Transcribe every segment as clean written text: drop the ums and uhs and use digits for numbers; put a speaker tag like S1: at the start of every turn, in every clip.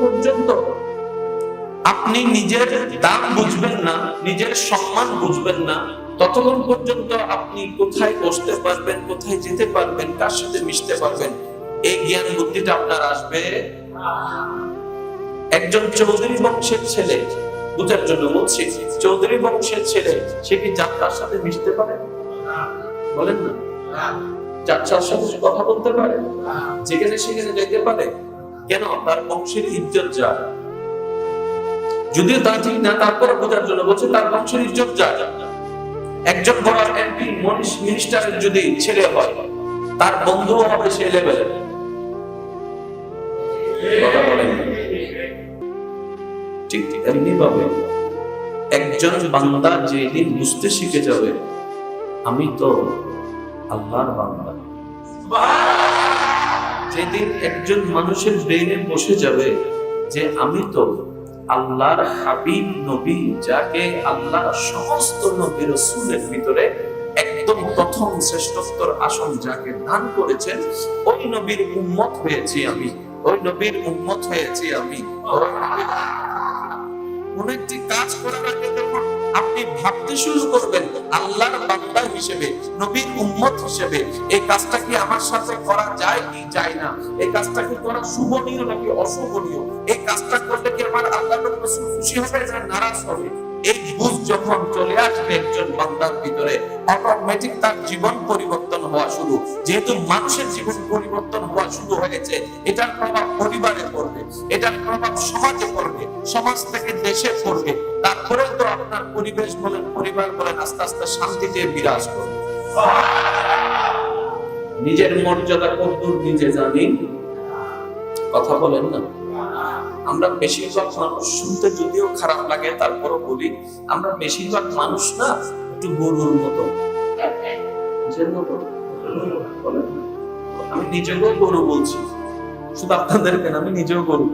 S1: পর্যন্ত আপনি নিজের দাম বুঝবেন না, নিজের সম্মান বুঝবেন না, ততক্ষণ পর্যন্ত আপনি কোথায় বসতে পারবেন, কোথায় যেতে পারবেন, কার সাথে মিশতে পারবেন, এই জ্ঞান বুদ্ধিটা আপনার আসবে। একজন চৌধুরী বংশের ছেলে, বুঝার জন্য বলছি, চৌধুরী বংশের ছেলে সে কি যাত্রার সাথে মিশতে পারে? বলেন না। যাত্রার সাথে কথা বলতে পারে, যেখানে সেখানে যেতে পারে। কেন? তার বংশের ইজ্জত যায়। যদিও তা ঠিক না, তারপরে বোঝার জন্য বলছে তার বংশের ইজ্জত যায়। একজন বড় এমপি মিনিস্টারের যদি ছেলে হয়, তার বন্ধু হবে সে লেভেলের। কথা বলেন ঠিক এমনি ভাবে একজন বান্দা যেদিন বুঝতে শিখে যাবে আমি তো আল্লাহর বান্দা, যেদিন একজন মানুষের ব্রেইনে বসে যাবে যে আমি তো আল্লাহর হাবিব নবী, যাকে আল্লাহ সমস্ত নবী রাসূলের ভিতরে একদম প্রথম শ্রেষ্ঠত্বর আসন যাকে দান করেছেন, ওই নবীর উম্মত হয়েছি আমি, ওই নবীর উম্মত হয়েছি আমি। কোন একটি কাজ করার আগে যখন আপনি ভাবতে শুরু করবেন আল্লাহর বান্দা হিসেবে, নবীর উম্মত হিসেবে, এই কাজটা কি আমার সাথে করা যায় কি যায় না, এই কাজটা কি করা শুভনীয় নাকি অশুভনীয়, এই কাজটা করলে কি আমার আল্লাহর রাসূল খুশি হবে না নারাজ হবে, এই বুঝ যখন চলে আসবে একজন বান্দার ভিতরে, অটোমেটিক তার জীবন পরিবর্তন হওয়া শুরু। যেহেতু মানুষের জীবন পরিবর্তন হওয়া শুরু হয়েছে, এটার প্রভাব পরিবারে পড়বে, এটার প্রভাব সমাজে পড়বে, সমাজ থেকে দেশে পড়বে, তারপরে তো আপনার পরিবেশ বলেন, পরিবার বলেন, আস্তে আস্তে শান্তিতে বিরাজ করবে। নিজের মর্যাদা কতদূর নিজে জানি, কথা বলেন না। আমরা বেশিরভাগ মানুষ, শুনতে যদিও খারাপ লাগে তারপরও বলি, আমরা বেশিরভাগ মানুষ না একটু গরুর মতো। আমি নিজেকেও গরু বলছি, শুধু আপনাদেরকে না, আমি নিজেও গরু।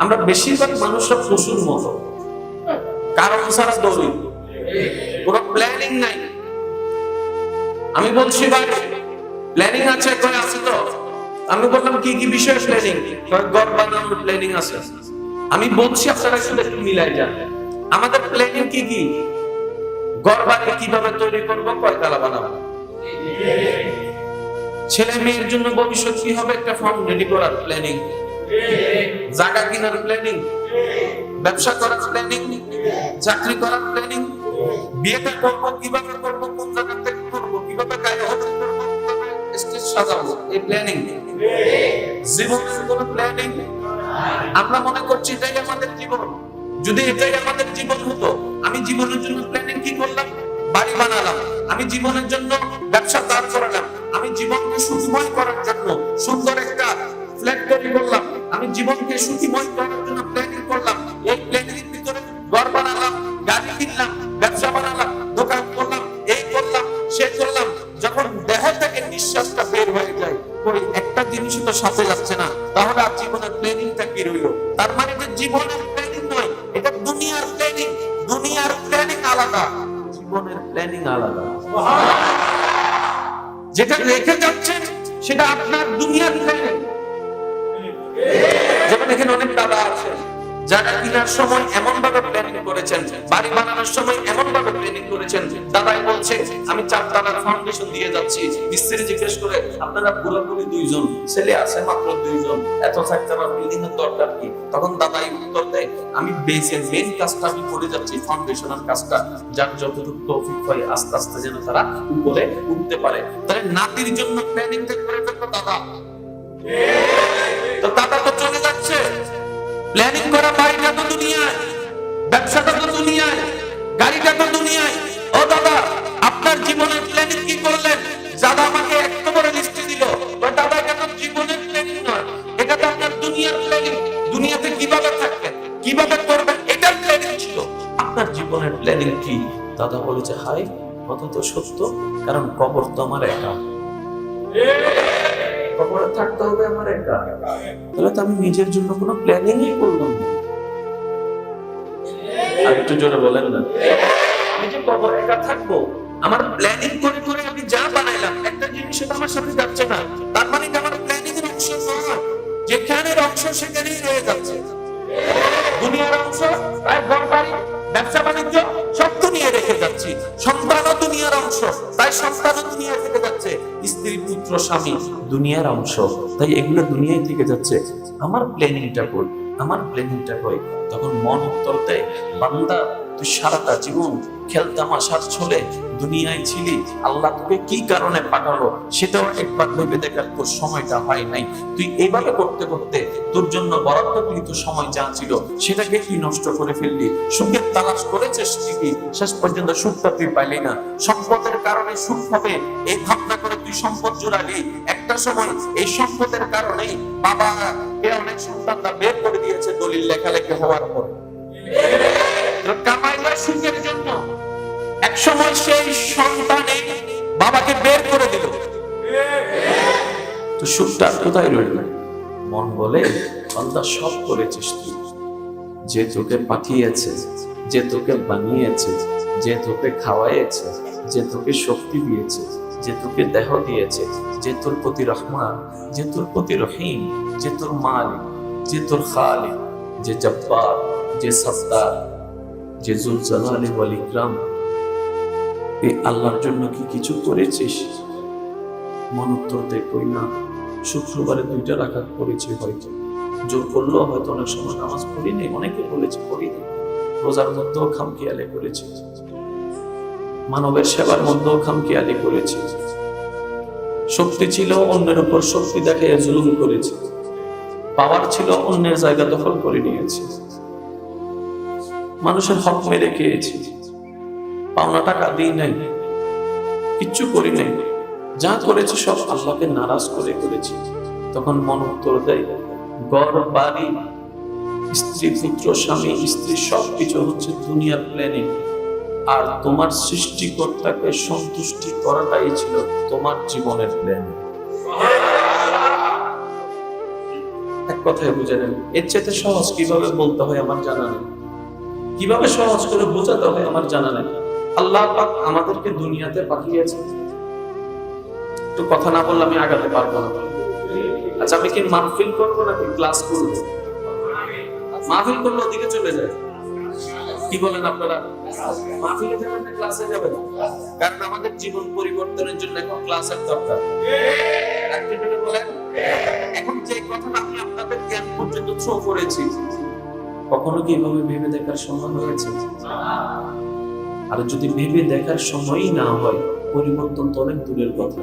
S1: আমরা বেশিরভাগ মানুষরা পশুর মতো, কারণ ছাড়া দৌড়ি, কোনো প্ল্যানিং নাই। আমি বলছি ভাই প্ল্যানিং আছে, কয় আছে তো? আমি বললাম কি কি বিষয়ে প্ল্যানিং? ঘর বানানোর প্ল্যানিং আছে। আমি বলছি আপনারা শুধু একটু মিলাই যান, আমাদের প্ল্যানিং কি কি? ঘর বাড়ি কিভাবে তৈরি করবো, কয়তলা বানাবো, ছেলে মেয়ের জন্য ভবিষ্যৎ কি হবে, একটা ফর্ম রেডি করার প্ল্যানিং, জায়গা কেনার প্ল্যানিং, ব্যবসা করার প্ল্যানিং, চাকরি করার প্ল্যানিং, বিয়েটা করবো কিভাবে করবো, কোন জায়গা থেকে করবো, কিভাবে গায়ে হলুদ করবো, কিভাবে স্টেজ সাজাবো, এই প্ল্যানিং। জীবনের কোনো প্ল্যানিং? আমরা মনে করছি এটাই আমাদের জীবন। যদি এটাই আমাদের জীবন হতো, আমি জীবনের জন্য প্ল্যানিং কি করলাম? বাড়ি বানালাম। আমি জীবনের জন্য ব্যবসা দাঁড় করালাম। আমি জীবনকে সুখময় করার জন্য সুন্দর একটা ফ্ল্যাট তৈরি করলাম। আমি জীবনকে সুখময় করার জন্য প্ল্যানিং করলাম। এই প্ল্যানিং এর ভিতরে ঘর বানালাম, গাড়ি কিনলাম, ব্যবসা বানালাম, দোকান করলাম, এই করলাম, সে করলাম। যখন দেহ থেকে নিঃশ্বাসটা বের হয়ে যায়, ওই একটা জিনিসই তো সাথে যাচ্ছে না, তাহলে আর জীবনের প্ল্যানিংটা কি রইল? তার মানে যে জীবনের প্ল্যানিং নয়, এটা দুনিয়ার প্ল্যানিং। দুনিয়ার প্ল্যানিং আলাদা, জীবনের প্ল্যানিং আলাদা। যেটা রেখে যাচ্ছেন সেটা আপনার দুনিয়ার প্ল্যানিং। যেমন এখানে অনেক দাদা আছেন যারা কেনার সময় এমন ভাবে প্ল্যানিং করেছেন, বাড়ি বানানোর সময় এমন ভাবে প্ল্যানিং করেছেন, দাদাই বলছে আমি 4 তলার ফাউন্ডেশন দিয়ে যাচ্ছি। মিস্ত্রি জিজ্ঞেস করে আপনারা পুরোপুরি 2 জন, ছেলে আছে মাত্র 2 জন, এত 4 তলার বিল্ডিং এর দরকার কি? তখন দাদাই উত্তর দেয় আমি বেসের মেইন কাজটা আমি করে যাচ্ছি, ফাউন্ডেশনের কাজটা, যার যতটুকু তৌফিক হয় আস্তে আস্তে যেন তারা উপরে উঠতে পারে। তাহলে নাতির জন্য প্ল্যানিংটা করে ফেললো দাদা। তো দাদা তো চলে যাচ্ছে, প্ল্যানিং করা বাড়িটা তো দুনিয়ায়, ব্যবসাটা তো দুনিয়ায়, গাড়িটা তো দুনিয়ায়। ও দাদা, আপনার জীবনের প্ল্যানিং কি করলেন? দাদা আমাকে এত বড় লিস্ট দিল, তো দাদা এটা তো জীবনের প্ল্যানিং নয়, এটা তো আপনার দুনিয়ার প্ল্যানিং। দুনিয়াতে কিভাবে থাকবেন, কিভাবে করবেন, এটার প্ল্যানিং ছিল। আপনার জীবনের প্ল্যানিং কি? দাদা বলেছে হাই, কথা তো সত্য, কারণ কবর তো আমার একা, কবরে থাকতে হবে আমার একা, তাহলে তো আমি নিজের জন্য কোনো প্ল্যানিংই করলাম না। আর একটু জোরে বলেন না। আমি যে কবরে একা থাকবো, আমার প্ল্যানিং করে করে আমি যা বানাইলাম একটা জিনিস তো আমার সাথে যাচ্ছে না, তার মানে কি আমার প্ল্যানিং এর অংশ নয়? যেখানের অংশ সেখানেই রয়ে যাচ্ছে। দুনিয়ার অংশ তাই ঘর বাড়ি ব্যবসা বাণিজ্য সব দুনিয়া রেখে যাচ্ছি। সন্তানও দুনিয়ার অংশ তাই সন্তানও দুনিয়া থেকে যাচ্ছে। স্ত্রী পুত্র স্বামী দুনিয়ার অংশ তাই এগুলো দুনিয়ায় থেকে যাচ্ছে। আমার প্ল্যানিংটা কই, আমার প্ল্যানিংটা কই? তখন মন উত্তর দেয়, বান্দা তুই সারাটা জীবন খেলতামাশার ছলে দুনিয়ায় ছিলি, আল্লাহ তোকে কি কারণে পাঠালো সেটাও একবার ভেবে দেখার তোর সময়টা হয় নাই। তুই এইভাবে করতে করতে তোর জন্য বরাদ্দকৃত সময় যা ছিল সেটাকে তুই নষ্ট করে ফেললি। সুখের তালাশ করেছিস ঠিকই, শেষ পর্যন্ত সুখটা তুই পাইলি না। সম্পদের কারণে সুখ হবে এই ভাবনা করে তুই সম্পদ জোড়ালি। একটা সময় এই সম্পদের কারণেই বাবা কে অনেক সন্তানরা বের করে দিয়েছে দলিল লেখালেখি হওয়ার পর। কামাইলা সুখের জন্য এক সময় সেই সন্তানে বাবাকে বের করে দিল, তো সুখটা কোথায় রইল? মন বলে বান্দা সব করেছিস তুই, যে তোকে পাঠিয়েছে, যে তোকে বানিয়েছে, যে তোকে খাওয়াইছে, যে তোকে শক্তি দিয়েছে, যে তোকে দেহ দিয়েছে, যে তোর প্রতি রহমান, যে তোর প্রতি রহিম, যে তোর মালিক, যে তোর খালিক, যে জব্বার, যে সত্তার, যে জুল জালালি ওয়াল ইকরাম, এই আল্লাহর জন্য কি কিছু করেছিস? মন উত্তর দেয়, কই না। শুক্রবারে 2টা রাকাত পড়েছি, হয়তো জোর করলেও হয়তো অনেক সময় নামাজ পড়ি নেই, অনেকে বলেছে পড়ি নেই। রোজার মধ্যেও খামখেয়ালি করেছি, মানবের সেবার মধ্যেও খামখেয়ালি করেছি। শক্তি ছিল অন্যের উপর শক্তি দেখে জুলুম করেছি, পাওয়ার ছিল অন্যের জায়গা দখল করে নিয়েছি, মানুষের হক মেরে খেয়েছি, পাওনা টাকা দিই নাই, কিচ্ছু করি নাই। যা করেছি সব আল্লাহকে নারাজ করে করেছি। তখন মন উত্তর দেয়, ঘর বাড়ি স্ত্রী পুত্র স্বামী স্ত্রী সবকিছু হচ্ছে দুনিয়ার প্ল্যানিং, আর তোমার সৃষ্টিকর্তাকে সন্তুষ্টি করাটাই ছিল তোমার জীবনের প্ল্যানিং। এক কথায় বুঝে নেন, এর চাইতে সহজ কিভাবে বলতে হয় আমার জানা নেই, কিভাবে সহজ করে বোঝাতে হয় আমার জানা নেই। আল্লাহ পাক আমাদেরকে দুনিয়াতে পাঠিয়েছে, তো কথা না বললে আমি আগাতে পারবো না। আচ্ছা, আমি কি মাহফিল করবো নাকি ক্লাস করবো? মাহফিল করলে ওদিকে চলে যায়, কি বলেন আপনারা? মাহফিলে যাবেন না ক্লাসে যাবেন? কারণ আমাদের জীবন পরিবর্তনের জন্য এখন ক্লাসের দরকার। বলেন, এখন যে কথাটা আমি আপনাদের জ্ঞান পর্যন্ত থ্রো করেছি, কখনো কি এভাবে ভেবে দেখার সময় হয়েছে? আর যদি ভেবে দেখার সময়ই না হয়, পরিবর্তন তো অনেক দূরের কথা।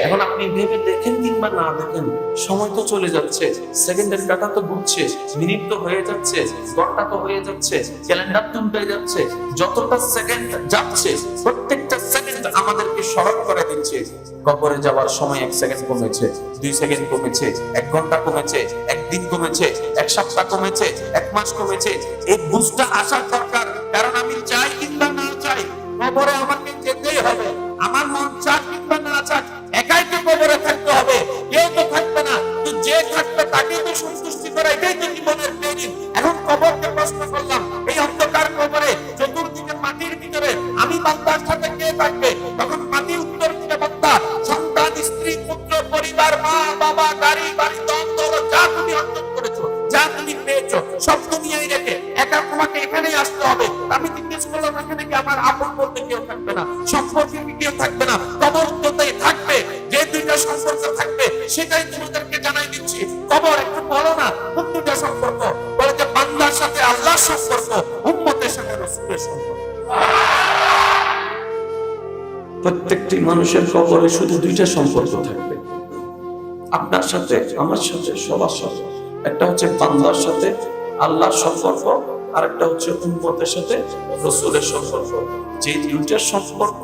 S1: এখন আপনি ভেবে দেখেন কিংবা না দেখেন, সময় তো চলে যাচ্ছে, সেকেন্ডের কাটা তো ঘুরছে, মিনিট তো হয়ে যাচ্ছে, ঘন্টা তো হয়ে যাচ্ছে, ক্যালেন্ডার তো উল্টে যাচ্ছে। যতটা সেকেন্ড যাচ্ছে, প্রত্যেকটা সেকেন্ড আমাদেরকে স্মরণ করে দিচ্ছে কবরে যাওয়ার সময় 1 সেকেন্ড কমেছে, 2 সেকেন্ড কমেছে, 1 ঘন্টা কমেছে, 1 দিন কমেছে, 1 সপ্তাহ কমেছে, 1 মাস কমেছে। এই বুঝটা আসার দরকার, কারণ আমি চাই কিংবা না চাই কবরে আমাকে যেতেই হবে। আমার মন চাক কিংবা না চাক একাই তো কবরে থাকতে হবে, কেউ তো থাকবে না। তো যে থাকবে তাকে তো সন্তুষ্টি করা, এটাই তো জীবনের ট্রেনিং। এখন কবরকে প্রশ্ন করলাম, এই অন্ধকার কবরে চতুর্দিকে মাটির ভিতরে আমি বান্দার সাথে কে থাকবে? তখন মাটি উত্তর দিকে বান্দা, সন্তান, স্ত্রী, পুত্র, পরিবার, মা বাবা, গাড়ি বাড়ি, দন্তর, যা তুমি অর্জন করেছো, যা তুমি পেয়েছো, সব দুনিয়ায় রেখে একা তোমাকে এখানেই আসতে হবে। আমি জিজ্ঞেস করলাম, এখানে কি আমার আপন বলতে কেউ থাকবে না, সম্পর্কে কেউ থাকবে না, কবর তোতেই থাকবে। যে 2টা সম্পর্ক থাকবে সেটাই তোমাদেরকে জানাই দিচ্ছি। কবর একটু বলো না কোন 2টা সম্পর্ক? বলে যে বান্দার সাথে আল্লাহর সম্পর্ক, উম্মতের সাথে রাসূলের সম্পর্ক। প্রত্যেকটি মানুষের কবরে শুধু 2টা সম্পর্ক থাকবে, আপনার সাথে, আমার সাথে, সবার সাথে। একটা হচ্ছে বান্দার সাথে আল্লাহর সম্পর্ক, আর একটা হচ্ছে উম্মতের সাথে রাসূলের সম্পর্ক। যে 2টা সম্পর্ক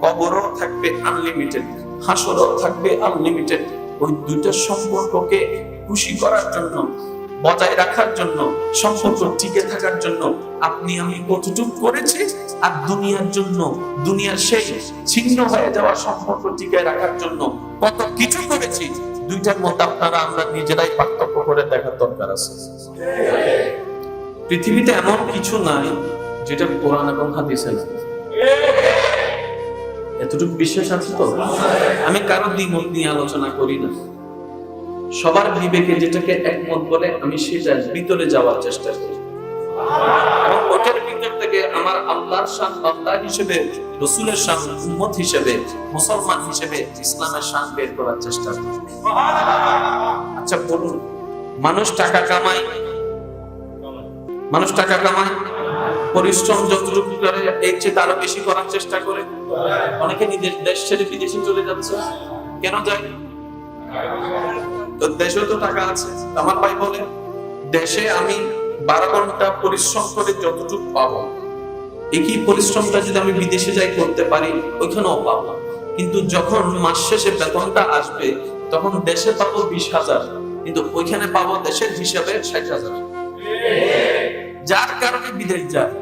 S1: কবরও থাকবে আনলিমিটেড, হাসরও থাকবে আনলিমিটেড। ওই 2টা সম্পর্ককে খুশি করার জন্য, বজায় রাখার জন্য, সম্পর্ক টিকে থাকার জন্য আপনি আমি কতটুকু করেছি, আর দুনিয়ার জন্য, দুনিয়ার সেই ছিন্ন হয়ে যাওয়া সম্পর্ক টিকে রাখার জন্য কত কিছু করেছি, 2টার মধ্যে আপনারা আমরা নিজেরাই পার্থক্য করে দেখার দরকার আছে। পৃথিবীতে এমন কিছু নাই যেটা কোরআন এবং হাদিসে নেই। এতটুকু বিশ্বাস আছে তো? আমি কারো দ্বিমত নিয়ে আলোচনা করি না, সবার বিবেকে যেটাকে একমত বলে আমি সেটার ভিতরে যাওয়ার চেষ্টা করি, এবং ওটার ভিতর থেকে আমার আল্লাহর শান বান্দা হিসেবে, রাসূলের শান উম্মত হিসেবে, মুসলমান হিসেবে ইসলামের শান বের করার চেষ্টা করি। আচ্ছা বলুন, মানুষ টাকা কামায়, পরিশ্রম যতটুকু করে এর চেয়ে তারও বেশি করার চেষ্টা করে। অনেকে নিজের দেশ ছেড়ে বিদেশে চলে যাচ্ছে, কেন যায়? তো দেশেও তো টাকা আছে। আমার ভাই বলে, দেশে আমি 12 ঘন্টা পরিশ্রম করে যতটুকু পাবো, একই পরিশ্রমটা যদি আমি বিদেশে যাই করতে পারি, ওইখানেও পাবো। কিন্তু যখন মাস শেষে বেতনটা আসবে, তখন দেশে পাবো 20,000, কিন্তু ওইখানে পাবো দেশের হিসাবে 60,000। যার কারণে বিদেশ যায়।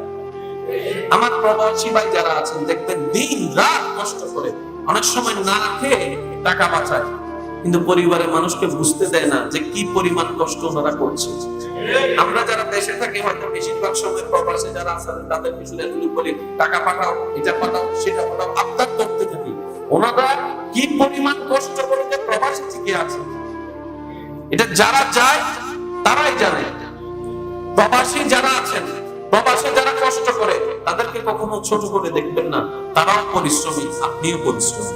S1: আমার প্রবাসী ভাই যারা আছেন, দেখবেন দিন রাত কষ্ট করে, অনেক সময় না খেয়ে টাকা বাঁচায়, কিন্তু পরিবারের মানুষকে বুঝতে দেয় না যে কি পরিমাণ কষ্ট ওনারা করছে। আমরা যারা দেশে থাকি, হয়তো বেশিরভাগ সময় প্রবাসী যারা আছেন তাদের পিছনে তুলি বলি, টাকা পাঠাও, এটা পাঠাও, সেটা পাঠাও, আবদার করতে থাকি। ওনারা কি পরিমাণ কষ্ট করে যে প্রবাসী টিকে আছে, এটা যারা যায় তারাই জানে। প্রবাসী যারা আছেন, প্রবাসে যারা কষ্ট করে, তাদেরকে কখনো ছোট করে দেখবেন না, তারাও পরিশ্রমী, আপনিও পরিশ্রমী।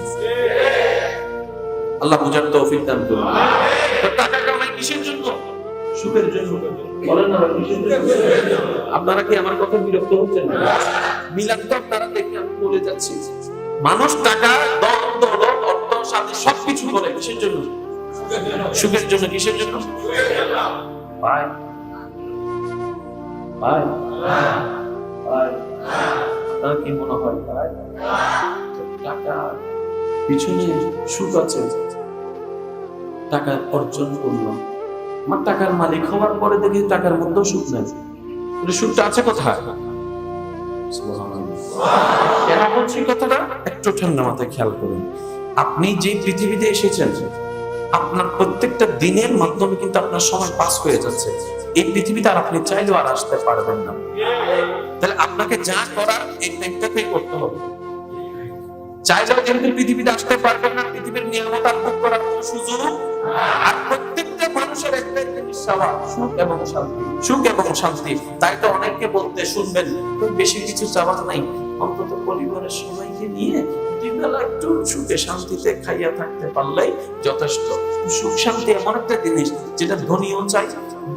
S1: আল্লাহ বুঝার তৌফিক দান করুন। টাকা কামাই কিসের জন্য? সুখের জন্য। বলেন না কিসের জন্য? আপনারা কি আমার কথা বিরক্ত হচ্ছেন না? মিলাদ তো আপনারা দেখে আমি বলে যাচ্ছি, মানুষ টাকা, দল, দৌলত, অর্থ, সাথে সবকিছু করে কিসের জন্য? সুখের জন্য। কিসের জন্য? ভাই ভাই ভাই, আপনার কি মনে হয় ভাই, টাকা পিছনে সুখ আছে? টাকা অর্জন করলাম, আমার টাকার মালিক হওয়ার পরে দেখি টাকার মধ্যেও সুখ নেই। সুখটা আছে কোথায়? কেন বলছি কথাটা? একটু ঠান্ডা মাথায় খেয়াল করুন। আপনি যে পৃথিবীতে এসেছেন, আপনার প্রত্যেকটা দিনের মাধ্যমে কিন্তু আপনার সময় পাস হয়ে যাচ্ছে। এই পৃথিবীতে আর আপনি চাইলেও আর আসতে পারবেন না। তাহলে আপনাকে যা করার এই টাইমটাতেই করতে হবে। চাইলেও কিন্তু পৃথিবীতে আসতে পারবেন না, পৃথিবীর নিয়ামত আর ভোগ করার কোনো সুযোগ। আর প্রত্যেকটা মানুষের একটাই জিনিস চাওয়া, সুখ এবং শান্তি, সুখ এবং শান্তি। তাই তো অনেককে বলতে শুনবেন, খুব বেশি কিছু চাওয়ার নাই, অন্তত পরিবারের সবাইকে নিয়ে দিনবেলা একটু সুখে শান্তিতে খাইয়া থাকতে পারলেই যথেষ্ট। সুখ শান্তি এমন একটা জিনিস যেটা ধনীও চাই,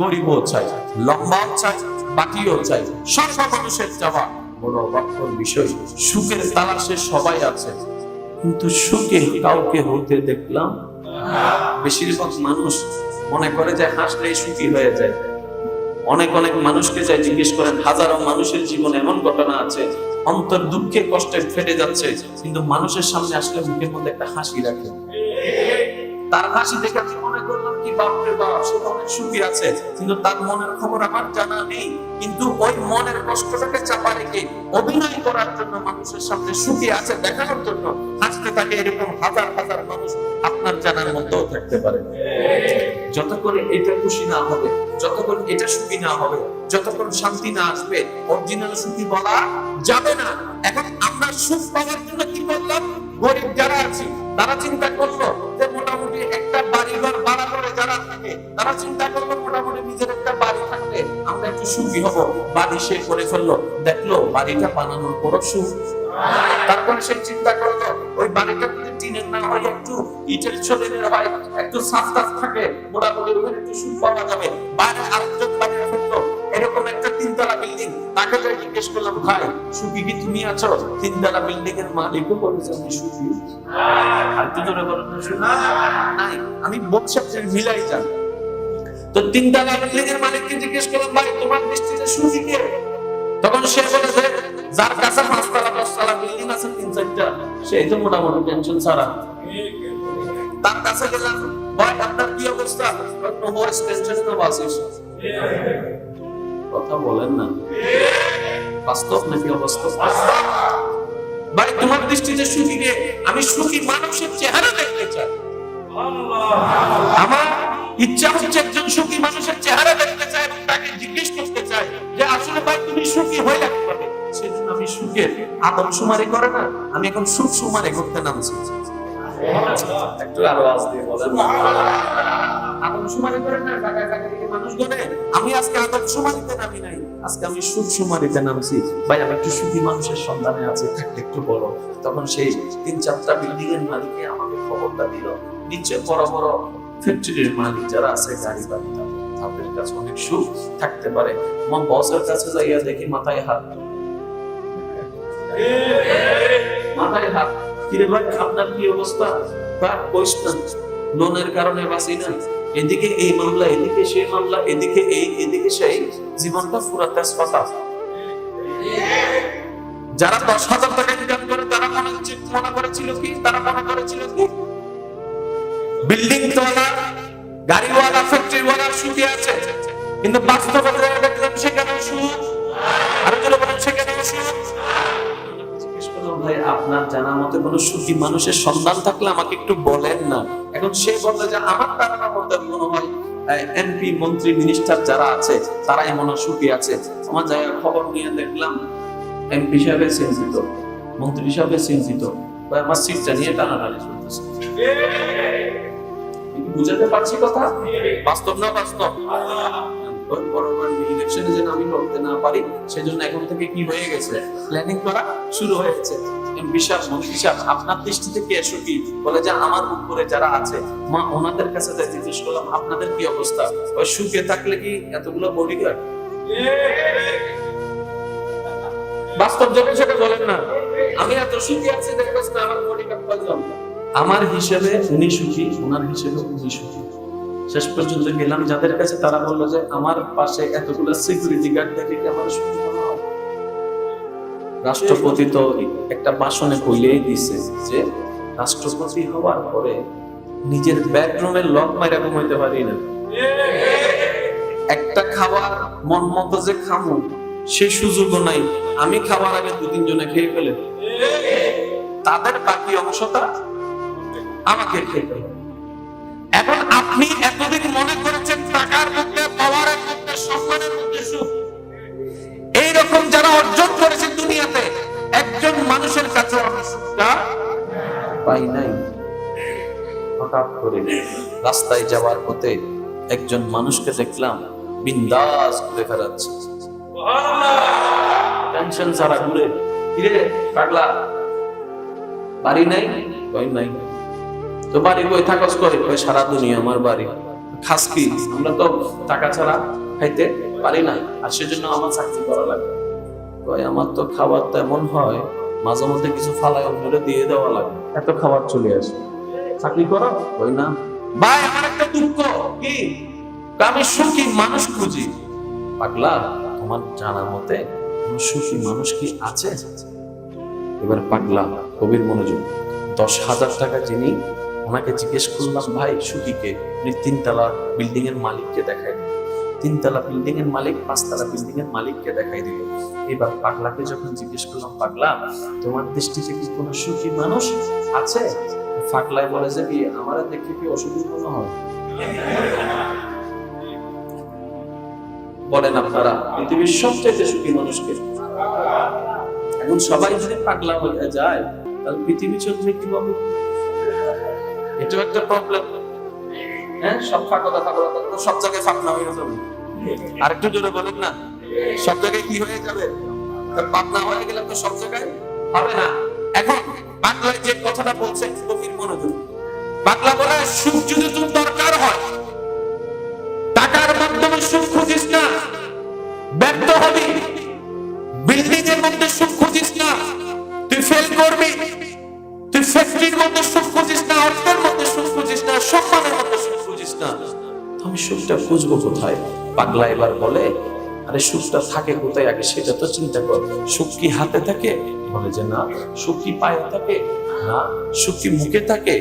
S1: গরিবও চাই, লম্বাও চাই, বাকিও চাই, সর্ব মানুষের চাওয়া। বড় অবাকর বিষয়, সুখের তালাশে সবাই আছে, কিন্তু সুখে কাউকে হতে দেখলাম। বেশিরভাগ মানুষ মনে করে যে হাসলেই সুখী হয়ে যায়। অনেক মানুষকে যাই জিজ্ঞেস করেন, হাজারো মানুষের জীবনে এমন ঘটনা আছে, অন্তর দুঃখে কষ্টে ফেটে যাচ্ছে, কিন্তু মানুষের সামনে আসলে মুখের মধ্যে একটা হাসি রাখে। তার হাসি দেখে আমি মনে করলাম কি বাপরে বাপ, সে অনেক সুখী আছে, কিন্তু তার মনের খবর আমার জানা নেই। কিন্তু ওই মনের কষ্টটাকে চাপা রেখে অভিনয় করার জন্য, মানুষের সামনে সুখী আছে দেখানোর জন্য হাসতে থাকে, এরকম হাজার হাজার মানুষ আপনার জানার মধ্যেও থাকতে পারে। যতক্ষণ এটা খুশি না হবে, যতক্ষণ এটা সুখী না হবে, যতক্ষণ শান্তি না আসবে, অরিজিনাল সুখী বলা যাবে না। এখন আমরা সুখ পাওয়ার জন্য কি করলাম? গরিব যারা আছি তারা চিন্তা করলো যে মোটামুটি একটা বাড়ি ঘর ভাড়া করে যারা থাকে, তারা চিন্তা করলো মোটামুটি নিজের একটা বাড়ি থাকলে আমরা একটু সুখী হব। বাড়ি সে করে ফেললো, দেখলো বাড়িটা বানানোর পরও সুখ। তারপরে সে চিন্তা করলো ওই বাড়িটা যদি টিনের না হয়, একটু ইটের ছড়িয়ে হয়, একটু সাফ থাকে, মোটামুটি ওখানে একটু সুখ পাওয়া যাবে। বাইরে আরেকজন বানিয়ে ফেললো এরকম একটা 3তলা বিল্ডিং। তাকে যাই জিজ্ঞেস করলাম, ভাই সুখী কি তুমি আছো? 3তলা বিল্ডিং এর মালিকও বলেছে আমি সুখী। আর তো জোরে বলেন না সুখী নাই। আমি বলছি আপনি মিলাই যান। তো 3তলা বিল্ডিং এর মালিককে জিজ্ঞেস করলাম, ভাই তোমার দৃষ্টিতে সুখী কে? তখন সে বলেছে, যার কাছে 5তলা 10তলা বিল্ডিং আছে 3-4টা, সেই তো মোটামুটি টেনশন ছাড়া। তার কাছে গেলাম, ভাই আপনার কি অবস্থা? কথা বলেন না, বাস্তব নাকি অবাস্তব? ভাই তোমার দৃষ্টিতে সুখী কে? আমি সুখী মানুষের চেহারা দেখতে চাই। আমার ইচ্ছা হচ্ছে একজন সুখী মানুষের চেহারা দেখতে চাই এবং তাকে জিজ্ঞেস করতে চাই যে আসলে ভাই তুমি সুখী হইলে কিভাবে? সেজন্য আমি সুখের আদমশুমারি করে না, আমি এখন সুখ শুমারি করতে নামছি। একটু আরো আওয়াজ দিয়ে বলেন। আদমশুমারি করে না, জায়গায় জায়গায় থেকে মানুষ গনে। আমি আজকে আদমশুমারিতে নামি নাই, আজকে আমি সুখশুমারিতে নামছি। ভাই আমি একটু সুখী মানুষের সন্ধানে আছি, থাকলে একটু বড়। তখন সেই 3-4টা বিল্ডিং এর মালিকে আমাকে খবরটা দিল, নিচে বড় বড় ফ্যাক্টরির মালিক যারা আছে, গাড়ি বাড়ি, তাদের কাছে অনেক সুখ থাকতে পারে। আমার বসের কাছে যাইয়া দেখি মাথায় হাত, মাথায় হাত। কিরে ভাই আপনার কি অবস্থা? লোনের কারণে বাঁচি না, এদিকে এই মামলা, এদিকে সেই মামলা, এদিকে এই এদিকে সেই, জীবনটা পুরা তেজপাতা। যারা 10,000 টাকা ইনকাম করে তারা মনে করেছিল কি, তারা মনে করেছিল কি বিল্ডিং তোলা, গাড়িওয়ালা, ফ্যাক্টরিওয়ালা সুখী আছে। কিন্তু বাস্তবে দেখলাম সেখানে সুখ, আর যারা বলেন সেখানে সুখ। ভাই আপনার জানা মতে কোন সুখী মানুষের সন্ধান থাকলে আমাকে একটু বলেন না। এখন সে বললে যে আমার ধারণা মতে মনে হয় এমপি, মন্ত্রী, মিনিস্টার যারা আছে তারাই মনে হয় সুখী আছে। আমার জায়গায় খবর নিয়ে দেখলাম এমপি সাহেবের চিন্তিত, মন্ত্রী সাহেবের চিন্তিত, আমার সিটটা নিয়ে টানাটানি চলতেছে। বুঝাতে পারছি কথা? বাস্তব না বাস্তব? ইলেকশনে যেন আমি লড়তে না পারি সেজন্য এখন থেকে কি হয়ে গেছে, প্ল্যানিং করা শুরু হয়েছে। বিশাল মন্ত্রী সাহেব আপনার দৃষ্টিতে কে সুখী? বলে যে আমার উপরে যারা আছে মা, ওনাদের কাছে জিজ্ঞেস করলাম আপনাদের কি অবস্থা? ওই সুখে থাকলে কি এতগুলো বডিগার্ড? বাস্তব জনে সেটা বলেন না। আমি এত সুখী আছি দেখবেন না, আমার বডিগার্ড বললাম আমার হিসেবে উনি সুখী, ওনার হিসেবে উনি সুখী। শেষ পর্যন্ত গেলাম যাদের কাছে, তারা বললো যে আমার পাশে এতগুলো সিকিউরিটি গার্ড দেখে কি আমার সুখী মনে হয়? রাষ্ট্রপতি তো একটা ভাষণে কইলেই দিছে যে রাষ্ট্রপতি হওয়ার পরে নিজের বেডরুমের লক মাইরা ঘুমাইতে পারি না, একটা খাবার মন মতো যে খামু সেই সুযোগও নাই। আমি খাবার আগে 2-3 জনে খেয়ে ফেলে, তাদের বাকি অংশটা আমাকে খেয়ে ফেলে। এখন আপনি এতদিন মনে করেছেন টাকার মধ্যে, পাওয়ারের মধ্যে, সম্মানের মধ্যে সুখ। এইরকম যারা অর্জন করেছে দুনিয়াতে, একজন মানুষের কাছে আমি সুখটা পাই নাই। হঠাৎ করে রাস্তায় যাওয়ার পথে একজন মানুষকে দেখলাম বিন্দাস ঘুরে বেড়াচ্ছে, টেনশন ছাড়া ঘুরে। কিরে পাগলা, বাড়ি নাই? কই নাই। তো বাড়ি কই থাকস? কই সারা দুনিয়া আমার বাড়ি। খাস কি? আমরা তো টাকা ছাড়া খাইতে পারি না, আর সেজন্য আমার চাকরি করা লাগে। কই আমার তো খাবার তেমন হয়, মাঝে মধ্যে কিছু ফালায় অন্যরে দিয়ে দেওয়া লাগে, এত খাবার চলে আসে। চাকরি করো? কই না। ভাই আমার একটা দুঃখ কি, আমি সুখী মানুষ খুঁজি। পাগলা, তোমার জানা মতে কোন সুখী মানুষ কি আছে? এবার পাগলা কবির মনোযোগ, 10,000 টাকা যিনি, ওনাকে জিজ্ঞেস করলাম ভাই সুখী কে? উনি 3 তলা বিল্ডিং এর মালিককে দেখাই দিল, 3 তলা বিল্ডিং এর মালিক 5 তলা বিল্ডিং এর মালিককে দেখাই দিল। এবার পাগলাকে যখন জিজ্ঞেস করলাম পাগলা তোমার দৃষ্টিতে কি কোনো সুখী মানুষ আছে? পাগলায় বলে যে কি আমার দেখে কি অসুখী মনে হয়? বলেন আপনারা পৃথিবীর সবচেয়ে সুখী মানুষকে? এখন সবাই যদি পাগলা হয়ে যায় তাহলে পৃথিবী চলবে কিভাবে? এটা একটা প্রবলেম। হ্যাঁ, সব ফাঁকতা সব জায়গায় ফাঁকনা হয়ে যাবে। আর একটু জোরে বলেন না, সব জায়গায় কি হয়ে যাবে? পাকনা হয়ে গেলে তো সব জায়গায় হবে না। এখন বাংলায় যে কথাটা বলছে গভীর মনোযোগ। বাংলা বলে সুখ যদি তোর দরকার হয়, টাকার মাধ্যমে সুখ খুঁজিস না, ব্যর্থ হবি। বিল্ডিং এর মধ্যে সুখ খুঁজিস না, তুই ফেল করবি। তুই ফ্যাক্টরির মধ্যে সুখ খুঁজিস না, অর্থের মধ্যে সুখ খুঁজিস না, সম্মানের মধ্যে সুখ খুঁজিস না। আমি সুখটা খুঁজবো কোথায়? পাগলা এবার বলে আরে সুখটা থাকে কোথায় আগে সেটা তো চিন্তা কর। সুখ কি হাতে থাকে? বলে যে না। সুখ কি পায়ে থাকে? না। সুখ কি মুখে থাকে?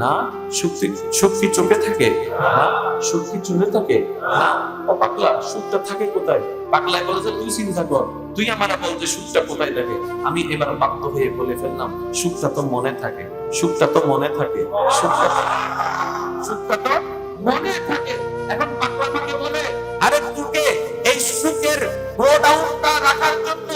S1: না। সুখ কি চোখে থাকে? না। সুখ কি চুলে থাকে? না। ও পাগলা, সুখটা থাকে কোথায়? পাগলায় বলে যে তুই চিন্তা কর, তুই আমার বল যে সুখটা কোথায় থাকে। আমি এবার বাধ্য হয়ে বলে ফেললাম সুখটা তো মনে থাকে, সুখটা তো মনে থাকে, সুখটা তো মনে থাকে। এখন পাগলা আমাকে বলে আরে তোকে এই সুখের গোডাউনটা রাখার জন্য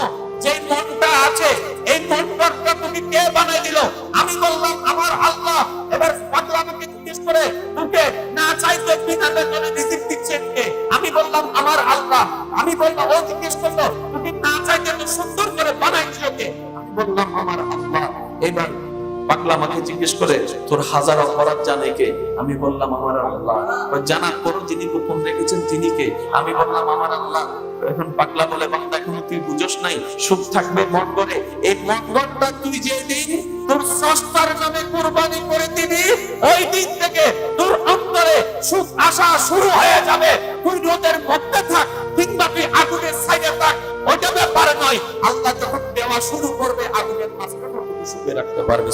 S1: যে মনটা আছে, এই মনটা তুমি কে বানাই দিল? আমি বললাম আমার আল্লাহ। এবার পাগলা আমাকে জিজ্ঞেস করে তোকে না চাইতে বিনা বেতনে রিজিক দিচ্ছেন কে? আমি বললাম আমার আল্লাহ। আমি বললাম, ও জিজ্ঞেস করলো তুমি না চাইতে তো সুন্দর করে বানাইছো কে? আমি বললাম আমার আল্লাহ। এবার পাগলা আমাকে জিজ্ঞেস করে তোর হাজার অপরাধ জানে কে? আমি বললাম আমার আল্লাহ। জানার পর যিনি গোপন রেখেছেন তিনি কে? আমি বললাম আমার আল্লাহ। এখন পাগলা বলে, বান্দা এখনো তুই বুঝোস নাই, সুখ থাকবে মঙ্গলে। এই মঙ্গলটা তুই যেদিন তোর স্রষ্টার নামে কুরবানি করে দিবি, ওই দিন থেকে তোর অন্তরে সুখ আসা শুরু হয়ে যাবে। তুই রোদের মধ্যে থাক কিংবা তুই আগুনের সাইডে থাক, ওইটা ব্যাপার নয়। আল্লাহ যখন দেওয়া শুরু করবে, আগুনের মাঝখানে তুই সুখে রাখতে পারবি।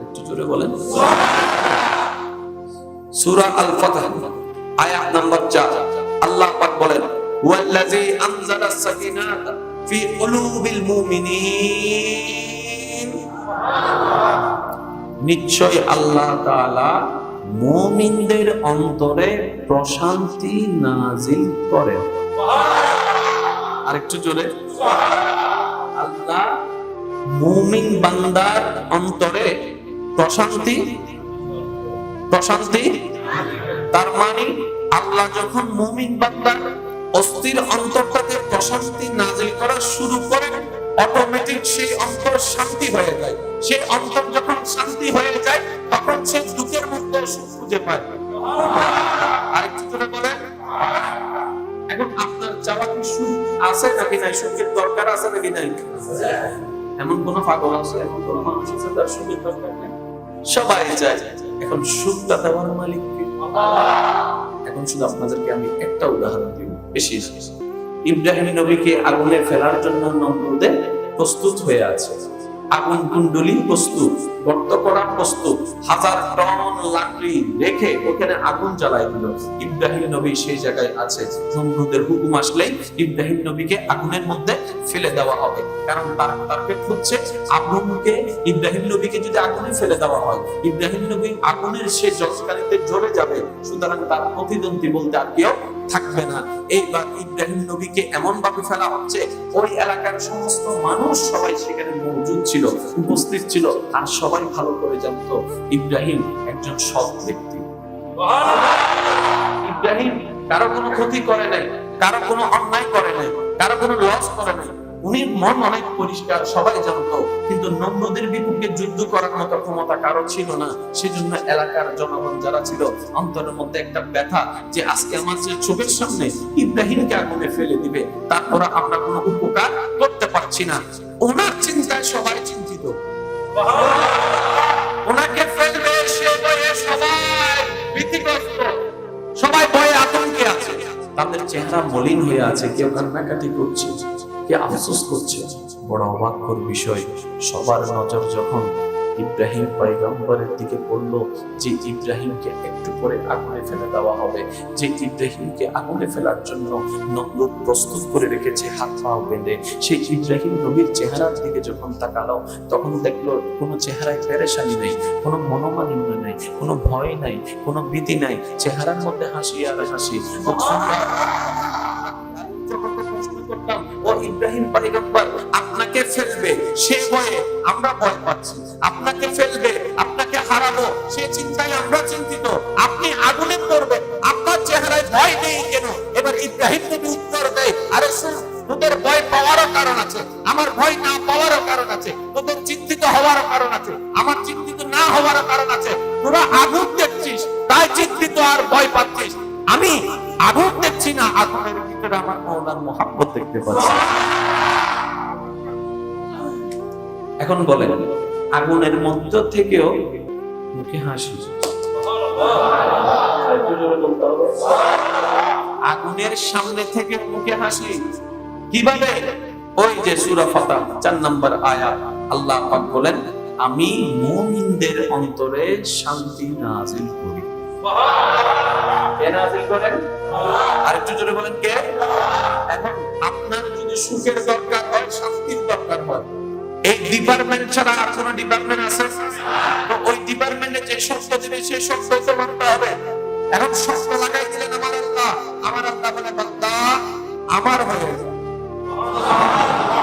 S1: একটু জোরে বলেন। সূরা আল ফাতহ আয়াত নাম্বার 4, আল্লাহ পাক বলেন, ওয়াল্লাযী আনজালাস সাকিনাতা ফি কুলুবিল মুমিনিন। নিশ্চয় আল্লাহ তাআলা মুমিনদের অন্তরে প্রশান্তি নাজিল করেন। আরেকটু জোরে। আল্লাহ মুমিন বান্দার অন্তরে প্রশান্তি তার মানে আল্লাহ যখন মুমিন বান্দার অস্থির অন্তরটাতে প্রশান্তি নাজিল করা শুরু করেন, অটোমেটিক সেই অন্তর শান্তি হয়ে যায়। সেই অন্তর যখন শান্তি হয়ে যায়, তখন সে দুঃখের মধ্যে সুখ খুঁজে পায়। আরেকটু জোরে বলেন। এখন আপনার চাওয়া কি সুখ আছে নাকি নাই? সুখের দরকার আছে নাকি নাই? এমন কোন পাগল আছে, এমন কোন মানুষ আছে তার সুখের দরকার নেই? সবাই চায়। এখন সুখটা দেওয়ার মালিক কে? এখন শুধু আপনাদেরকে আমি একটা উদাহরণ দিব, বেশি। ইব্রাহিম নবীকে আগুনে ফেলার জন্য নমরুদে প্রস্তুত হয়ে আছে। আগুন কুণ্ডলী প্রস্তুত, গর্ত করা প্রস্তুত, 1000 টন লাকড়ি রেখে ওখানে আগুন জ্বালায় দিল। ইব্রাহিম নবী সেই জায়গায় আছে। নমরুদের হুকুম আসলেই ইব্রাহিম নবীকে আগুনের মধ্যে ফেলে দেওয়া হবে। কারণ তার টার্গেট হচ্ছে আগুনকে, ইব্রাহিম নবীকে যদি আগুনে ফেলে দেওয়া হয়, ইব্রাহিম নবী আগুনের সে জ্বলকানিতে জ্বলে যাবে। সুতরাং তার প্রতিদ্বন্দ্বী বলতে আর কেউ থাকবে না। এইবার ইব্রাহিম নবীকে এমন ভাবে ফেলা হচ্ছে, ওই এলাকার সমস্ত মানুষ সবাই সেখানে মজুদ ছিল, উপস্থিত ছিল, আর সবাই ভালো করে জানতো ইব্রাহিম একজন সৎ ব্যক্তি। ইব্রাহিম কারো কোনো ক্ষতি করে নাই, কারো কোনো অন্যায় করে নাই, কারো কোনো লস করে নাই। উনি মন অনেক পরিষ্কার, সবাই জানতো। কিন্তু নমরুদের বিপক্ষে যুদ্ধ করার মতো ক্ষমতা কারো ছিল না। সেজন্য এলাকার জনগণ যারা ছিল, অন্তরের মধ্যে একটা ব্যথা যে আজকে আমার যে চোখের সামনে ইব্রাহিমকে আগুনে ফেলে দিবে, তারপর আমরা কোনো উপকার করতে পারছি না। ওনার চিন্তায় সবাই চিন্তিত। ওনাকে ফেলবে, সে ভয়ে সবাই ভীতিগ্রস্ত, সবাই ভয়ে আতঙ্কে আছে। তাদের চেহারা মলিন হয়ে আছে, কেউ কান্নাকাটি করছে, কে আফসোস করছে। বড় অবাকর বিষয়, সবার নজর যখন ইব্রাহিম পয়গম্বরের দিকে পড়ল, যে ইব্রাহিমকে একটু পরে আগুনে ফেলে দেওয়া হবে, যে ইব্রাহিমকে আগুনে ফেলার জন্য নমরুদ প্রস্তুত করে রেখেছে হাত পা বেঁধে, সেই ইব্রাহিম নবীর চেহারার দিকে যখন তাকালো, তখন দেখলো কোনো চেহারায় পেরেশানি নেই, কোনো মনোমালিন্য নেই, কোনো ভয় নাই, কোনো ভীতি নাই, চেহারার মধ্যে হাসি আর হাসি। ও ইব্রাহিম পয়গম্বর আপনাকে ফেলবে, সে ভয়ে আমরা ভয় পাচ্ছি। আপনাকে ফেলবে, আপনাকে হারাবো, সে চিন্তায় আমরা চিন্তিত। আপনি আগুনে পড়বেন, আপনার চেহারায় ভয় নেই কেন? এবার ইব্রাহিম নবী উত্তর দেয়, আরে শুন, তোদের ভয় পাওয়ারও কারণ আছে, আমার ভয় না পাওয়ারও কারণ আছে। তোদের চিন্তিত হওয়ারও কারণ আছে, আমার চিন্তিত না হওয়ারও কারণ আছে। তোরা আগুন দেখছিস তাই চিন্তিত আর ভয় পাচ্ছিস। আমি আগুন দেখছি না, আগুনের ভিতরে আমার মওলার মুহাব্বত দেখতে পাচ্ছি। এখন বলেন, আগুনের মধ্য থেকেও মুখে হাসি। আগুনের সামনে থেকে মুখে হাসি কিভাবে? ওই যে সূরা ফাতহ 4 নম্বর আয়াত, আল্লাহ পাক বলেন, আমি মুমিনদের অন্তরে শান্তি নাজিল করি। কে নাজিল করেন? আরেকটু জোরে বলেন, কে? এখন আপনার যদি সুখের দরকার হয়, শান্তির দরকার হয়, এই ডিপার্টমেন্ট ছাড়া আর কোন ডিপার্টমেন্ট আছে? তো ওই ডিপার্টমেন্টে যে শব্দ দিবে সেই শব্দ তো মানতে হবে। এখন শব্দ লাগাই দিলেন আমার আল্লাহ, আমার আল্লাহ বলে, বান্দা আমার হয়ে যা।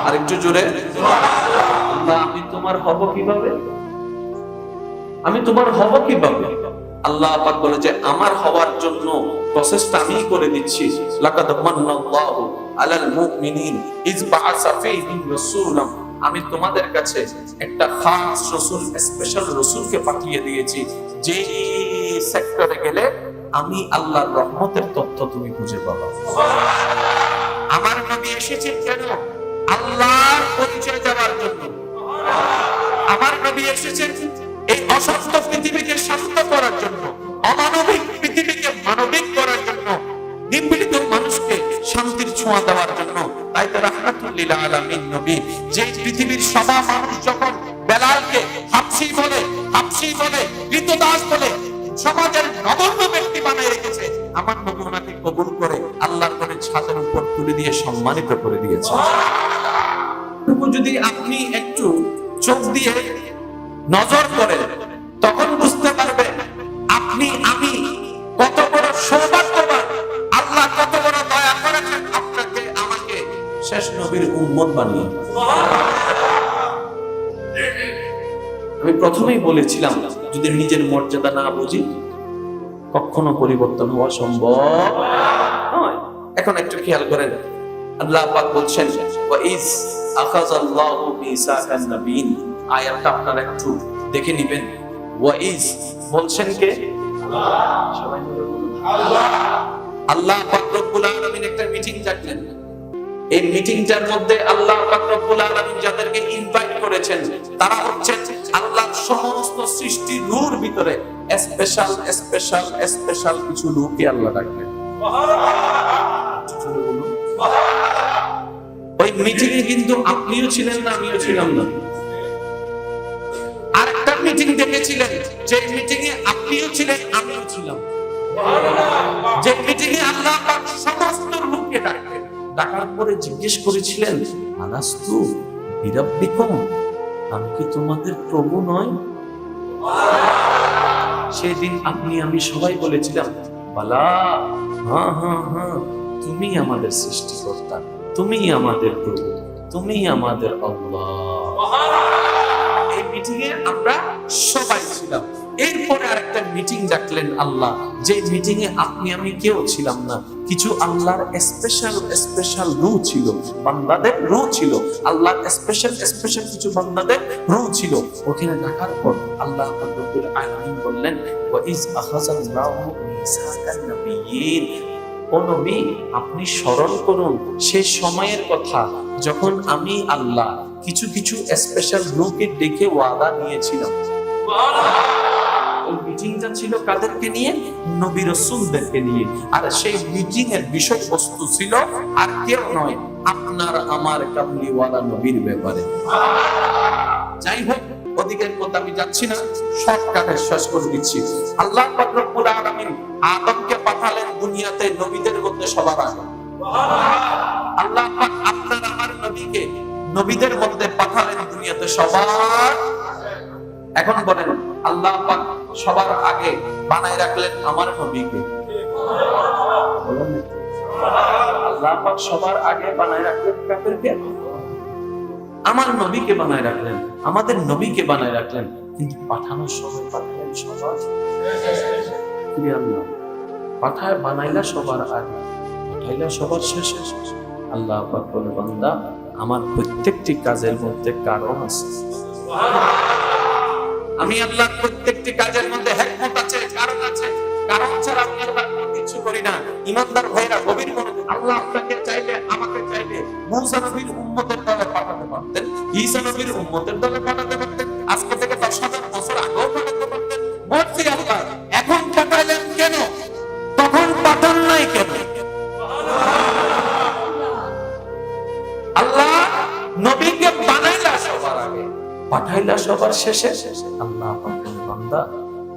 S1: আরেকটু জোরে, আল্লাহ আমি তোমার হব কিভাবে? আমি তোমার হব কিভাবে? আল্লাহ পাক বলে যে আমার হওয়ার জন্য প্রসেসটা আমি করে দিচ্ছি। লাকাদ মান্নাল্লাহু আলাল মুমিনিন ইজ বাআসা ফীহিম রাসূলাম, আমি তোমাদের কাছে একটা খাস রাসূল, স্পেশাল রাসূলকে পাঠিয়ে দিয়েছি, যে সেক্টরে গেলে আমি আল্লাহর রহমতের তথ্য তুমি খুঁজে পাবে। আমার নবী এসেছেন কেন? আল্লাহর পরিচয় দেওয়ার জন্য। আমার নবী এসেছেন এই অশান্ত পৃথিবীকে শান্ত করার জন্য, অমানবিক পৃথিবীকে মানবিক করার জন্য, নিপীড়িত মানুষকে শান্তির ছোঁয়া দেওয়ার জন্য। তাই তো রাহমাতুল লিল আলামিন নবী, যে পৃথিবীর সবা মানুষ যখন বেলালকে হাবশী বলে, কৃতদাস বলে, সমাজের নগণ্য ব্যক্তি বানিয়ে রেখেছে, আমার নবী ওনাকে কবুল করে আল্লাহর ঘরের ছাদের উপর তুলে দিয়ে সম্মানিত করে দিয়েছে। যদি আপনি একটু চোখ দিয়ে নজর করেন, তখন বুঝতে পারবেন আপনি আমি কত বড় সৌভাগ্যবান, আল্লাহ কত বড় দয়া করেছেন আপনাকে আমাকে শেষ নবীর উম্মত বানিয়ে। আমি প্রথমেই বলেছিলাম, যদি নিজের মর্যাদা না বুঝি কখনো পরিবর্তন হওয়া সম্ভব নয়। এখন একটু খেয়াল করেন, আল্লাহ পাক বলছেন ওয়া ইজ আখাযাল্লাহু মিসাকান নাবিয়িন, আয়াতটা আপনারা একটু দেখে নেবেন। ওয়া ইজ বলছেন কে? আল্লাহ। সবাই মিলে বলুন আল্লাহ। আল্লাহ পাক রব্বুল আলামিন একটা মিটিং ডাকলেন। এই মিটিংটার মধ্যে আল্লাহ পাক রব্বুল আলামিন যাদেরকে ইনভাইট করেছেন তারা হচ্ছে আল্লাহর সমস্ত সৃষ্টি নূর ভিতরে স্পেশাল কিছু লোককে আল্লাহ ডাকলেন। ওই মিটিং এ কিন্তু আপনিও ছিলেন না, আমিও ছিলাম না। আরেকটা মিটিং ডেকেছিলেন, যে মিটিং এ আপনিও ছিলেন, আমিও ছিলাম। যে মিটিং এ আল্লাহ পাক সমস্ত লোককে ডাকলেন, ডাকার পরে জিজ্ঞেস করেছিলেন আলাস্তু বিরাব্বিকুম, আমি কি তোমাদের প্রভু নয়? সেদিন আপনি আমি সবাই বলেছিলাম বালা, হ্যাঁ, তুমি আমাদের সৃষ্টিকর্তা, তুমি আমাদের প্রভু, তুমি আমাদের আল্লাহ। এই মিটিং এ আমরা সবাই ছিলাম। এরপরে আরেকটা মিটিং ডাকলেন আল্লাহ, যে মিটিং এ আপনি আমি কেউ ছিলাম না। কিছু আল্লাহর স্পেশাল রূহ ছিল, বান্দাদের রূহ ছিল, আল্লাহর স্পেশাল কিছু বান্দাদের রূহ ছিল। ওখানে ডাকার পর আল্লাহ রব্বুল আলামিন বললেন ওয়া ইজ আখাযাল্লাহু মিসাকান নাবিয়িন, ও নবী আপনি স্মরণ করুন সেই সময়ের কথা যখন আমি আল্লাহ কিছু স্পেশাল লোককে ডেকে ওয়াদা নিয়েছিলাম। ওই মিটিংটা ছিল কাদেরকে নিয়ে? নবী রাসূলদেরকে নিয়ে। আর সেই মিটিং এর বিষয়বস্তু ছিল আর কেউ নয়, আপনার আমার কামলিওয়ালা নবীর ব্যাপারে। যাই হোক, ওদিকের কথা আমি যাচ্ছি না, শর্টকাটে শেষ করে দিচ্ছি। আল্লাহ পাক রব্বুল আলামিন আদমকে পাঠালেন দুনিয়াতে নবীদের মধ্যে সবার আগে। আল্লাহ পাক আপনার আমার নবীকে নবীদের মধ্যে পাঠালেন দুনিয়াতে সবার। এখন বলেন আল্লাহ পাক সবার আগে বানায় রাখলেন আমার নবীকে। আল্লাহ পাক সবার আগে বানায় রাখলেন কাদেরকে? আমার নবীকে বানায় রাখলেন, আমাদের নবীকে বানায় রাখলেন। কিন্তু পাঠানোর সময় পাঠালেন সবার আল্লাহ, পাঠায় বানাইলা সবার আগে, পাঠাইলা সবার শেষে। আল্লাহ পাক বলে বান্দা আমার প্রত্যেকটি কাজের মধ্যে কারণ আছে। আমি আল্লাহর প্রত্যেকটি কাজের মধ্যে হিকমত আছে, কারণ আছে। কারণ ছাড়া আমি আল্লাহ কিছু করি না। ইমানদার ভাইরা গভীর মনোযোগ, আল্লাহ আপনাকে চাইলে আমাকে চাইলে মুসা নবীর উম্মতের দলে পাঠাতে পারতেন, ঈসা নবীর উম্মতের দলে পাঠাতে পারতেন, আজকে থেকে 10,000 বছর আগেও পাঠাতে পারতেন। বলছি আল্লাহ এখন পাঠাইলেন কেন? তখন পাঠান নাই কেন? আল্লাহ নবীকে বানাইলা সবার আগে, পাঠাইলা সবার শেষে। আল্লাহ পাকের বান্দা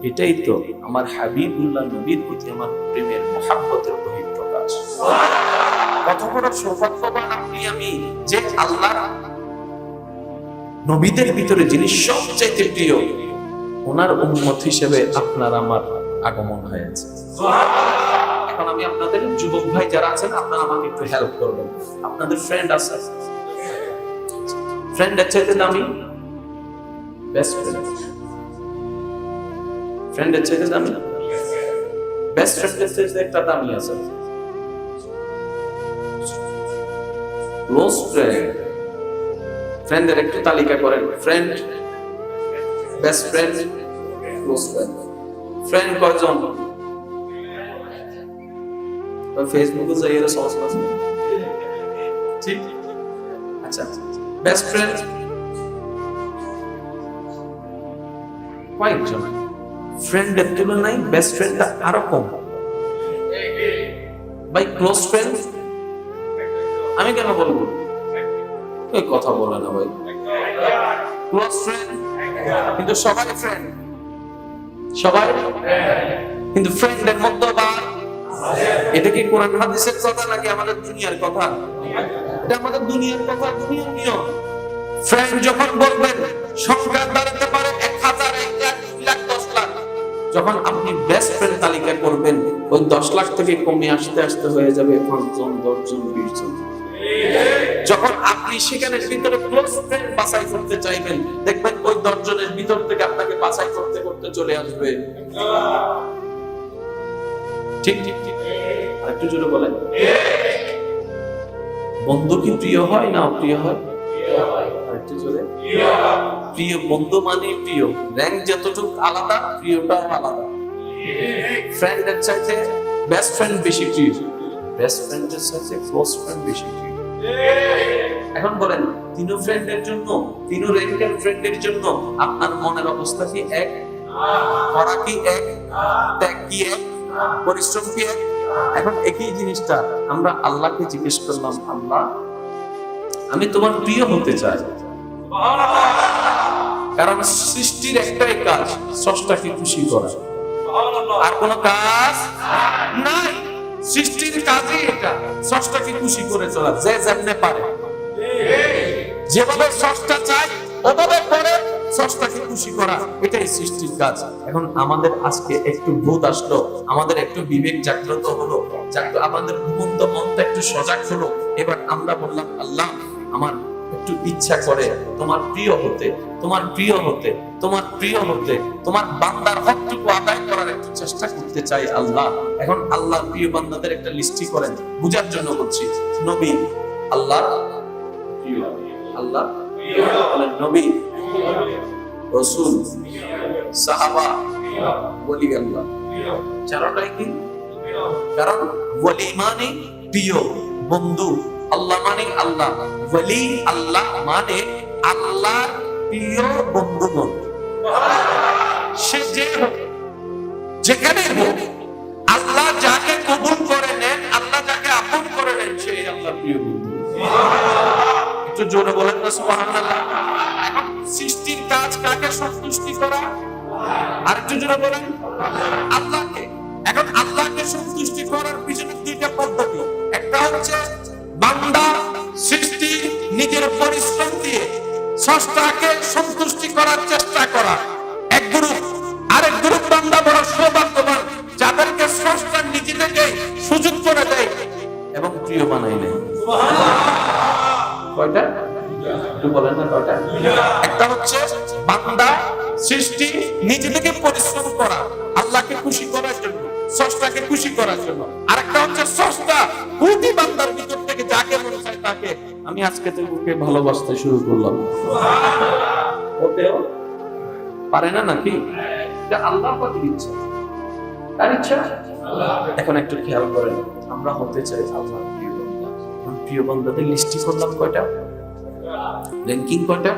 S1: এটাই তো আমার হাবিবুল্লাহ নবীর প্রতি আমার প্রেমের মহব্বতের বহিঃপ্রকাশ। কত বড় সৌভাগ্যবান আপনি আমি যে আল্লাহ নবীদের ভিতরে যিনি সবচেয়ে প্রিয়, ওনার উম্মত হিসেবে আপনার আমার আগমন হয়েছে। এখন আমি আপনাদের যুবক ভাই যারা আছেন, আপনারা আমাকে একটু হেল্প করবেন। আপনাদের ফ্রেন্ড আছে, ফ্রেন্ডের চাইতে দামি বেস্ট ফ্রেন্ড, ফ্রেন্ডের চাইতে দামি বেস্ট ফ্রেন্ডের চেয়ে একটা দামি আছে, ক্লোজ ফ্রেন্ড। ফ্রেন্ডের একটু তালিকা করেন, friend, best friend, close friend. Friend কয়জন? ফেসবুকে যাই এর সহজ আছে, ঠিক? আচ্ছা, বেস্ট ফ্রেন্ড কয়েকজন? ফ্রেন্ডের তুলনায় বেস্ট ফ্রেন্ডটা আরো কম। ভাই ক্লোজ ফ্রেন্ড আমি কেন বলবো? এই কথা বলে না ভাই। ক্লোজ ফ্রেন্ড কিন্তু সবাই ফ্রেন্ড, সবাই কিন্তু ফ্রেন্ডের মধ্যে বা এটা কি কোরআন হাদিসের কথা নাকি আমাদের দুনিয়ার কথা? এটা আমাদের দুনিয়ার কথা, দুনিয়ার নিয়ম। ফ্রেন্ড যখন বলবেন সংখ্যা দাঁড়াতে পারে 1000, 1 লাখ, 2 লাখ, 10 লাখ। যখন আপনি বেস্ট ফ্রেন্ড তালিকা করবেন ওই 10 লাখ থেকে কমে আসতে আসতে হয়ে যাবে 5 জন, 10 জন, 20 জন। যখন আপনি সেখানে ভিতরে ক্লোজ ফ্রেন্ড বাছাই করতে চাইবেন, দেখবেন ওই 10 জনের ভিতর থেকে আপনাকে বাছাই করতে করতে চলে আসবে। ঠিক ঠিক ঠিক, আরেকটু জোরে বলেন। বন্ধু কি প্রিয় হয় না অপ্রিয় হয়? আরেকটু জোরে। প্রিয় বন্ধু মানে প্রিয়, র‍্যাঙ্ক যতটুকু আলাদা প্রিয়টাও আলাদা। ফ্রেন্ডের চাইতে বেস্ট ফ্রেন্ড বেশি প্রিয়, বেস্ট ফ্রেন্ডের চাইতে ক্লোজ ফ্রেন্ড বেশি প্রিয়। এখন বলেন, তিন ফ্রেন্ডের জন্য, তিন র্যাঙ্কের ফ্রেন্ডের জন্য আপনার মনের অবস্থা কি এক? করা কি এক? ত্যাগ কি এক? পরিশ্রম কি এক? এখন একই জিনিসটা আমরা আল্লাহকে জিজ্ঞেস করলাম, আল্লাহ আমি তোমার প্রিয় হতে চাই। কারণ সৃষ্টির একটাই কাজ, স্রষ্টাকে খুশি করা, আর কোন কাজ নাই। সৃষ্টির কাজই এটা, স্রষ্টাকে খুশি করে চলা, যে যেমনে পারে, যেভাবে স্রষ্টা চায় ওভাবে করে স্রষ্টাকে খুশি করা, এটাই সৃষ্টির কাজ। এখন আমাদের আজকে একটু বোধ আসলো, আমাদের একটু বিবেক জাগ্রত হলো, আমাদের ঘুমন্ত মনটা একটু সজাগ হলো। এবার আমরা বললাম, আল্লাহ আমার একটু ইচ্ছা করে তোমার প্রিয় হতে, তোমার প্রিয় হতে, তোমার প্রিয় হতে, তোমার বান্দার হকটুকু আদায় করার একটু চেষ্টা করতে চাই আল্লাহ। এখন আল্লাহর প্রিয় বান্দাদের একটা লিস্টি করেন, বুঝার জন্য বলছি। নবী আল্লাহ প্রিয়, আল্লাহ বলেন, নবী, রাসূল, সাহাবা, ওলি আল্লাহ, চারটাই কি? কারণ ওলি মানে প্রিয় বন্ধু, আল্লাহ মানে আল্লাহ, ওলি আল্লাহ মানে আল্লাহর প্রিয় বন্ধুগণ। সে যে হোক, যেখানে হোক, আল্লাহ যাকে কবুল করে নেন, আল্লাহ যাকে আপন করে নেন, সেই আল্লাহর প্রিয় বন্ধু। একটু জোরে বলেন না সুবহানাল্লাহ। এখন সৃষ্টির কাজ কাকে সন্তুষ্টি করা? আর একটু জোরে বলেন, আল্লাহকে। এখন আল্লাহকে সন্তুষ্টি করার পিছনে দুইটা পদ্ধতি। একটা হচ্ছে বান্দা সৃষ্টি নিজের পরিশ্রম দিয়ে স্রষ্টাকে সন্তুষ্টি করার চেষ্টা করা, এক গ্রুপ। আরেক গ্রুপ বান্দা বড় সৌভাগ্যবান, যাদেরকে স্রষ্টা নিজে থেকে সুযোগ করে দেয় এবং প্রিয় বানাই নেয়। কয়টা? একটু বলেন না কয়টা? একটা হচ্ছে বান্দা সৃষ্টি নিজে থেকে পরিশ্রম করা আল্লাহকে খুশি করার জন্য, স্রষ্টাকে খুশি করার জন্য। আরেকটা হচ্ছে স্রষ্টা কোটি বান্দার ভিতর থেকে যাকে মনে চায় তাকে আমি আজকে থেকে ভালোবাসতে শুরু করলাম। ওতেও পারে না নাকি? এটা আল্লাহর পাকের ইচ্ছা, তার ইচ্ছা। এখন একটু খেয়াল করেন, আমরা হতে চাই আল্লাহর প্রিয় বান্দা। প্রিয় বান্দাদের লিস্টি করলাম কয়টা, র্যাঙ্কিং কয়টা?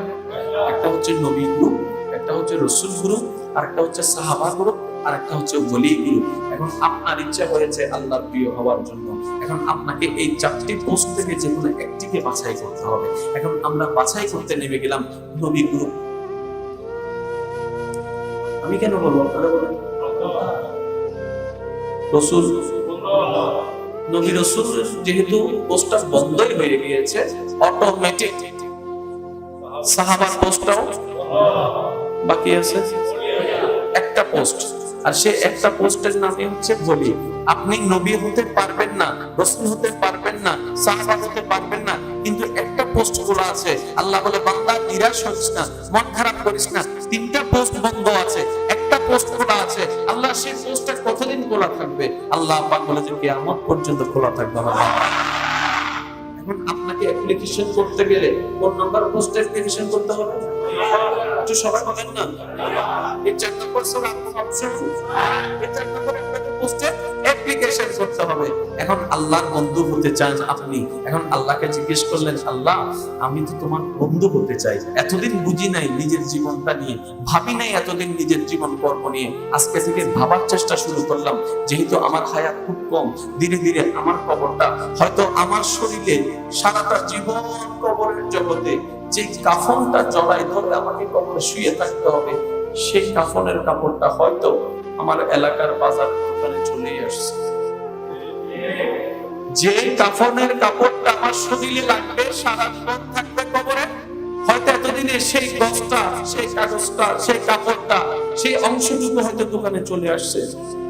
S1: একটা হচ্ছে নবী গ্রুপ, একটা হচ্ছে রাসূল গ্রুপ, আর একটা হচ্ছে সাহাবা গ্রুপ, আর একটা হচ্ছে ওলি গ্রুপ। এখন আপনার ইচ্ছা হয়েছে আল্লাহর প্রিয় হওয়ার জন্য, এখন আপনাকে এই 4টি পোস্ট থেকে যে কোনো একটিকে বাছাই করতে হবে। এখন আমরা বাছাই করতে নেমে গেলাম নবী গ্রুপ। আমি কেন বলবো, আপনারা বলেন। রাসূল, নবী রাসূল যেহেতু পোস্টটা বন্ধই হয়ে গিয়েছে, অটোমেটিক সাহাবার পোস্টটাও বাকি আছে, একটা পোস্ট। আর সে একটা পোস্টের নামই হচ্ছে ওলি। আপনি নবী হতে পারবেন না, রাসূল হতে পারবেন না, সাহাবা হতে পারবেন না, কিন্তু একটা পোস্ট খোলা আছে। আল্লাহ বলে, বান্দা নিরাশ হইস না, মন খারাপ করিস না, 3টা পোস্ট বন্ধ আছে, একটা পোস্ট খোলা আছে, আল্লাহ সেই পোস্টটা কতদিন খোলা থাকবে? আল্লাহ পাক বলেছেন কিয়ামত পর্যন্ত খোলা থাকবে আমার বান্দা। এখন আপনাকে অ্যাপ্লিকেশন করতে গেলে কোন নাম্বার পোস্ট অ্যাপ্লিকেশন করতে হবে? একটু সবাই বলেন না। এই 4 নম্বর সূরা আল-ফাতহ, এই 4 নম্বর আপনাকে পোস্টে অ্যাপ্লিকেশন করতে হবে। এখন আল্লাহর বন্ধু হতে চান আপনি, এখন আল্লাহকে জিজ্ঞেস করলেন, আল্লাহ আমি তো তোমার বন্ধু হতে চাই, এতদিন বুঝি নাই নিজের জীবনটা নিয়ে, ভাবি নাই এতদিন নিজের জীবন কর্ম নিয়ে, আজকে থেকে ভাবার চেষ্টা শুরু করলাম। যেহেতু আমার হায়াত খুব কম, ধীরে ধীরে আমার কবরটা হয়তো আমার শরীরে সারাটা জীবন কবরের জগতে যে কাফনটা জড়াই ধরে আমাকে কবরে শুয়ে থাকতে হবে, সেই কাফনের কাপড়টা হয়তো আমার এলাকার বাজার দোকানে চলে আসছে। যে কাফনের কাপড়টা আমার শরীরে লাগবে, সারা জীবন থাকবে কবরে, হয়তো এতদিনে সেই গছটা, সেই কাগজটা, সেই কাপড়টা, সেই অংশটুকু হয়তো দোকানে চলে আসছে।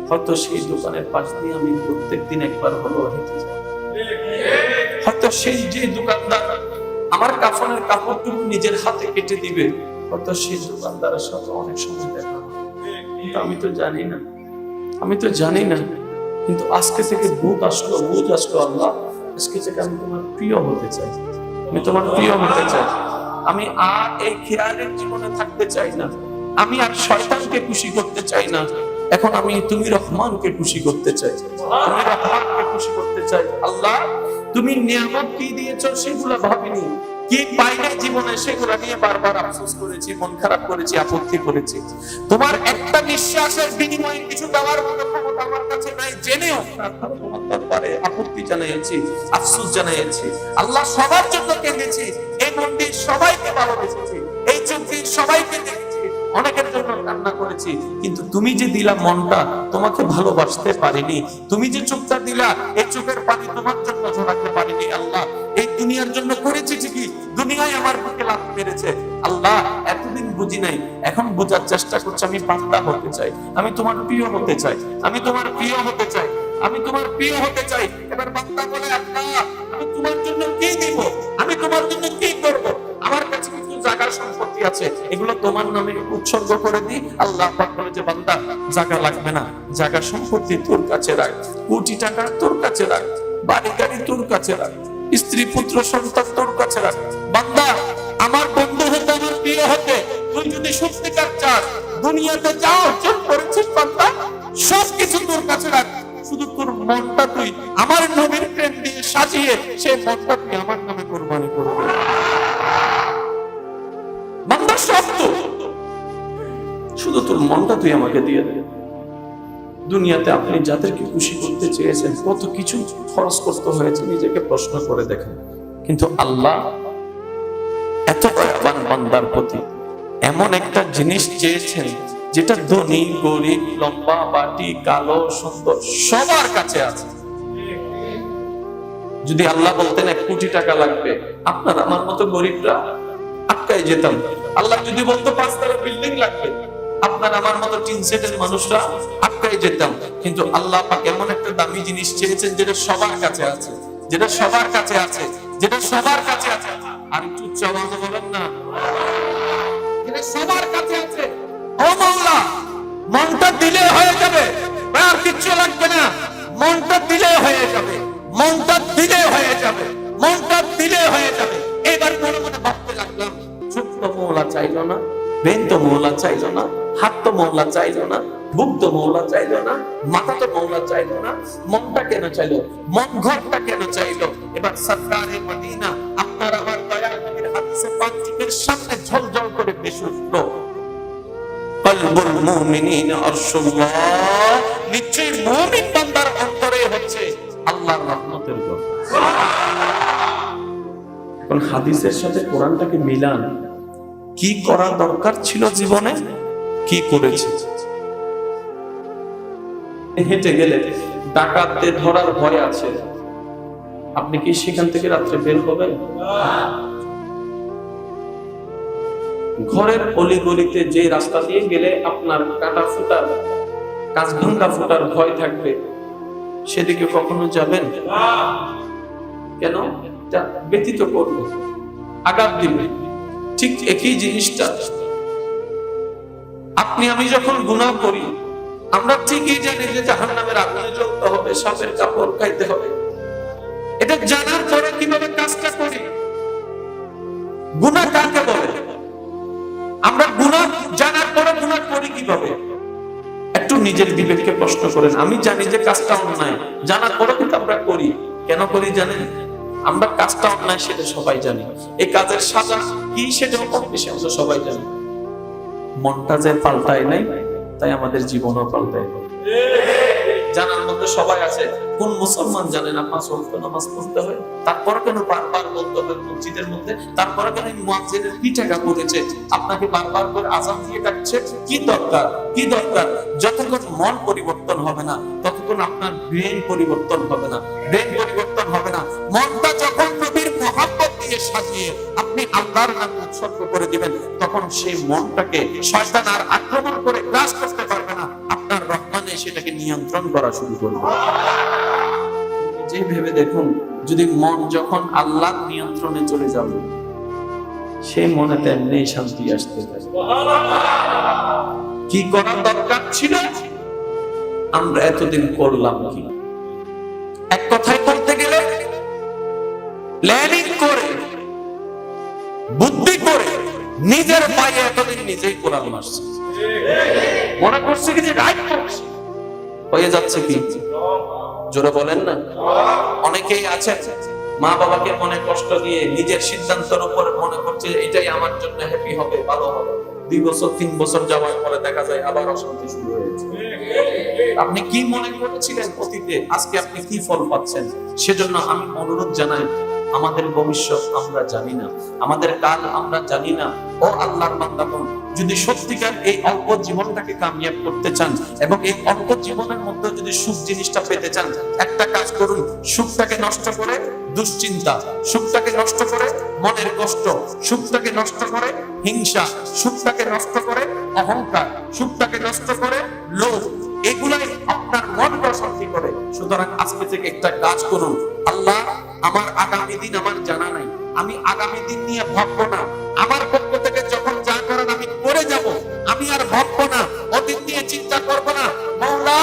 S1: হয়তো সেই দোকানের পাশ দিয়ে আমি প্রত্যেকদিন একবার হলো হেঁটে যাই। হয়তো সেই যে দোকানদার আমার কাফনের কাপড়টুকু নিজের হাতে কেটে দিবে, হয়তো সেই দোকানদারের সাথে অনেক সময় দেখা হবে। কিন্তু আমি তো জানি না, আমি তো জানি না। কিন্তু আজকে থেকে বুঝ আসলো আল্লাহ, আজকে থেকে আমি তোমার প্রিয় হতে চাই, আমি তোমার প্রিয় হতে চাই। আমি আর এই খেয়ালের জীবনে থাকতে চাই না, আমি আর শয়তানকে খুশি করতে চাই না। এখন আমি তুমি রহমানকে খুশি করতে চাই, তুমি রহমানকে খুশি করতে চাই। আল্লাহ তুমি নিয়ামত কি দিয়েছো সেগুলো ভাবিনি, কি পাই নাই জীবনে সেগুলো নিয়ে বারবার আফসোস করেছি, মন খারাপ করেছি, আপত্তি করেছি। তোমার একটা নিঃশ্বাসের বিনিময়ে কিছু দেওয়ার মতো ক্ষমতা আমার কাছে নাই জেনেও তোমার দরবারে আপত্তি জানিয়েছি, আফসোস জানিয়েছি। আল্লাহ সবার জন্য কেঁদেছি, এই মন্দির সবাইকে ভালোবেসেছি, এই চোখে সবাইকে দেখেছি, অনেকের জন্য কান্না করেছি। কিন্তু তুমি যে দিলা মনটা, তোমাকে ভালোবাসতে পারিনি। তুমি যে চোখটা দিলা, এই চোখের পানি তোমার জন্য ঝরাতে পারিনি। আল্লাহ এই দুনিয়ার জন্য করেছি ঠিকই, দুনিয়ায় আমার বুকে লাথ মেরেছে। আল্লাহ এতদিন বুঝি নাই, এখন বোঝার চেষ্টা করছি। আমি বান্দা হতে চাই, আমি তোমার প্রিয় হতে চাই, আমি তোমার প্রিয় হতে চাই, আমি তোমার প্রিয় হতে চাই। এবার বান্দা বলে, আল্লাহ আমি তোমার জন্য কি দিব, আমি তোমার জন্য কি করব? আমার কাছে কিছু জায়গা সম্পত্তি আছে, এগুলো তোমার নামে উৎসর্গ করে দিই। আল্লাহ পাক বলে যে বান্দা জায়গা লাগবে না, জায়গা সম্পত্তি তোর কাছে রাখ, কোটি টাকা তোর কাছে রাখ, বাড়ি গাড়ি তোর কাছে রাখ, স্ত্রী পুত্র সন্তান তোর কাছে রাখ। বান্দা আমার বন্ধু হতে, আমার প্রিয় হতে তুই যদি সত্যিকার চাস, দুনিয়াতে যা অর্জন করেছিস বান্দা সবকিছু তোর কাছে রাখ, শুধু তোর মনটা তুই আমার নবীর প্রেম দিয়ে সাজিয়ে সেই মনটা তুই আমার নামে কোরবানি করবি। বান্দা সব তো, শুধু তোর মনটা তুই আমাকে দিয়ে দে। দুনিয়াতে আপনি যাদেরকে খুশি করতে চেয়েছেন কত কিছু খরচ করতে হয়েছে, নিজেকে প্রশ্ন করে দেখেন। কিন্তু আল্লাহ এত দয়াবান বান্দার প্রতি এমন একটা জিনিস চেয়েছেন যেটা ধনী গরিব, লম্বা বাটি, কালো সুন্দর সবার কাছে আছে। যদি আল্লাহ বলতেন 1 কোটি টাকা লাগবে, আপনার আমার মতো গরিবরা আটকায় যেতাম। আল্লাহ যদি বলতো 5 তলা বিল্ডিং লাগবে, আপনার আমার মতো 3 সেটের মানুষরা আটকায় যেতাম। কিন্তু আল্লাহ পাক এমন একটা দামি জিনিস চেয়েছেন যেটা সবার কাছে আছে, যেটা সবার কাছে আছে, যেটা সবার কাছে আছে। আর একটু উচ্চ আওয়াজে বলেন না, যেটা সবার কাছে আছে। ও মাওলা, মনটা দিলে হয়ে যাবে, আর কিছু লাগবে না। মনটা দিলে হয়ে যাবে, মনটা দিলে হয়ে যাবে, মনটা দিলে হয়ে যাবে। এবার মনে মনে ভাবতে লাগলাম, চোখ তো মওলা চাইলো না, ব্রেন তো মওলা চাইলো না, হাত তো মওলা চাইলো না, বুক তো মওলা চাইলো না, মাথা তো মওলা চাইলো না, মনটা কেন চাইলো, মন ঘরটা কেন চাইলো? এবার সরকারে মদিনা আপনার আমার দয়াল নবীর হাদিসে পাক চোখের সামনে ঝলঝল করে ভেসে উঠলো, কলবুল মুমিনিন আরশুল্লাহ, নিশ্চয়ই মুমিন বান্দার অন্তরে হচ্ছে আল্লাহর রহমতের ঘর। এখন হাদিসের সাথে কোরআনটাকে মিলান, কি করা দরকার ছিল জীবনে, কি করেছে? হেঁটে গেলে ডাকাতদের ধরার ভয় আছে, আপনি কি সেখান থেকে রাত্রে বের হবেন? ঘরের অলিগলিতে যে রাস্তা দিয়ে গেলে আপনার কাটা ফুটার, কাঁচ ভাঙ্গা ফুটার ভয় থাকবে, সেদিকে কখনো যাবেন? কেন? ব্যতীত করবো, আঘাত দিবে। ঠিক একই জিনিসটা আপনি আমি যখন গুনাহ করি, আমরা ঠিকই জানি যে জাহান্নামের আগুনে জ্বলতে হবে, সাপের কাপড় খাইতে হবে। এটা জানার পরে কিভাবে কাজটা করি? গুনাহ কাকে বলে? আমরা গুনাহ জানার পরে গুনাহ করি কিভাবে? একটু নিজের বিবেককে প্রশ্ন করেন। আমি জানি যে কাজটা অন্যায়, জানার পরে কিন্তু আমরা করি। কেন করি জানেন? আমরা কাজটা অন্যায় সেটা সবাই জানি, এই কাজের সাজা কি সেটাও কম বেশি আমরা সবাই জানি। মনটা যে পাল্টায় নাই, তাই আমাদের জীবনও পাল্টায়। জানার মধ্যে সবাই আছে। কোন মুসলমান জানেন আপনার ওয়াক্ত নামাজ পড়তে হয়, তারপরে কেন বারবার বলতে হবে মসজিদের মধ্যে, তারপরে কেন মুয়াজ্জিনের পিঠাকা পড়েছে, আপনাকে বারবার করে আযান দিয়ে ডাকছে? কি দরকার? কি দরকার? যতক্ষণ মন পরিবর্তন হবে না, ততক্ষণ আপনার ব্রেন পরিবর্তন হবে না। ব্রেন পরিবর্তন হবে না, মনটা যখন নবীর মহব্বত দিয়ে সাজিয়ে আপনি আল্লাহর নাম উৎসর্গ করে দিবেন, তখন সেই মনটাকে শয়তান আর আক্রমণ করে গ্রাস করতে পারবে না। আপনার রহমানে সেটাকে নিয়ন্ত্রণ করা শুরু করবে। যে ভেবে দেখুন, যদি মন যখন আল্লাহর নিয়ন্ত্রণে চলে যাবে, সেই মনে তেমনি শান্তি আসতে পারে। কি করা দরকার ছিল আমরা এতদিন করলাম কি? এক কথায় বলতে গেলে প্ল্যানিং করে, বুদ্ধি করে, নিজের পায়ে এতদিন নিজেই কোরআন মারছে, মনে করছে কি যে রাইট করছে, হয়ে যাচ্ছে কি? জোরে বলেন না। অনেকেই আছে মা বাবাকে মনে কষ্ট দিয়ে নিজের সিদ্ধান্তের উপর মনে করছে এটাই আমার জন্য হ্যাপি হবে, ভালো হবে। 2 বছর 3 বছর যাওয়ার পরে দেখা যায় আবার অশান্তি শুরু হয়েছে। আপনি কি মনে করেছিলেন অতীতে, আজকে আপনি কি ফল পাচ্ছেন? সেজন্য আমি অনুরোধ জানাই, আমাদের ভবিষ্যৎ আমরা জানি না, আমাদের কাল আমরা জানি না। ও আল্লাহর বান্দাগণ, যদি সত্যিকার এই অল্প জীবনটাকে কামিয়াব করতে চান এবং এই অল্প জীবনের মধ্যে যদি সুখ জিনিসটা পেতে চান, একটা কাজ করুন। সুখটাকে নষ্ট করে দুশ্চিন্তা, সুখটাকে নষ্ট করে মনের কষ্ট, সুখটাকে নষ্ট করে হিংসা, সুখটাকে নষ্ট করে অহংকার, সুখটাকে নষ্ট করে লোভ, এগুলাই আপনার মনকে অশান্তি করে। সুতরাং আজকে থেকে একটা কাজ করুন, আল্লাহ আমার আগামী দিন আমার জানা নাই, আমি আগামী দিন নিয়ে ভাববো না। আমার পক্ষ থেকে যখন যা করেন আমি করে যাব, আমি আর ভাববো না, অতীত নিয়ে চিন্তা করবো না। মাওলা,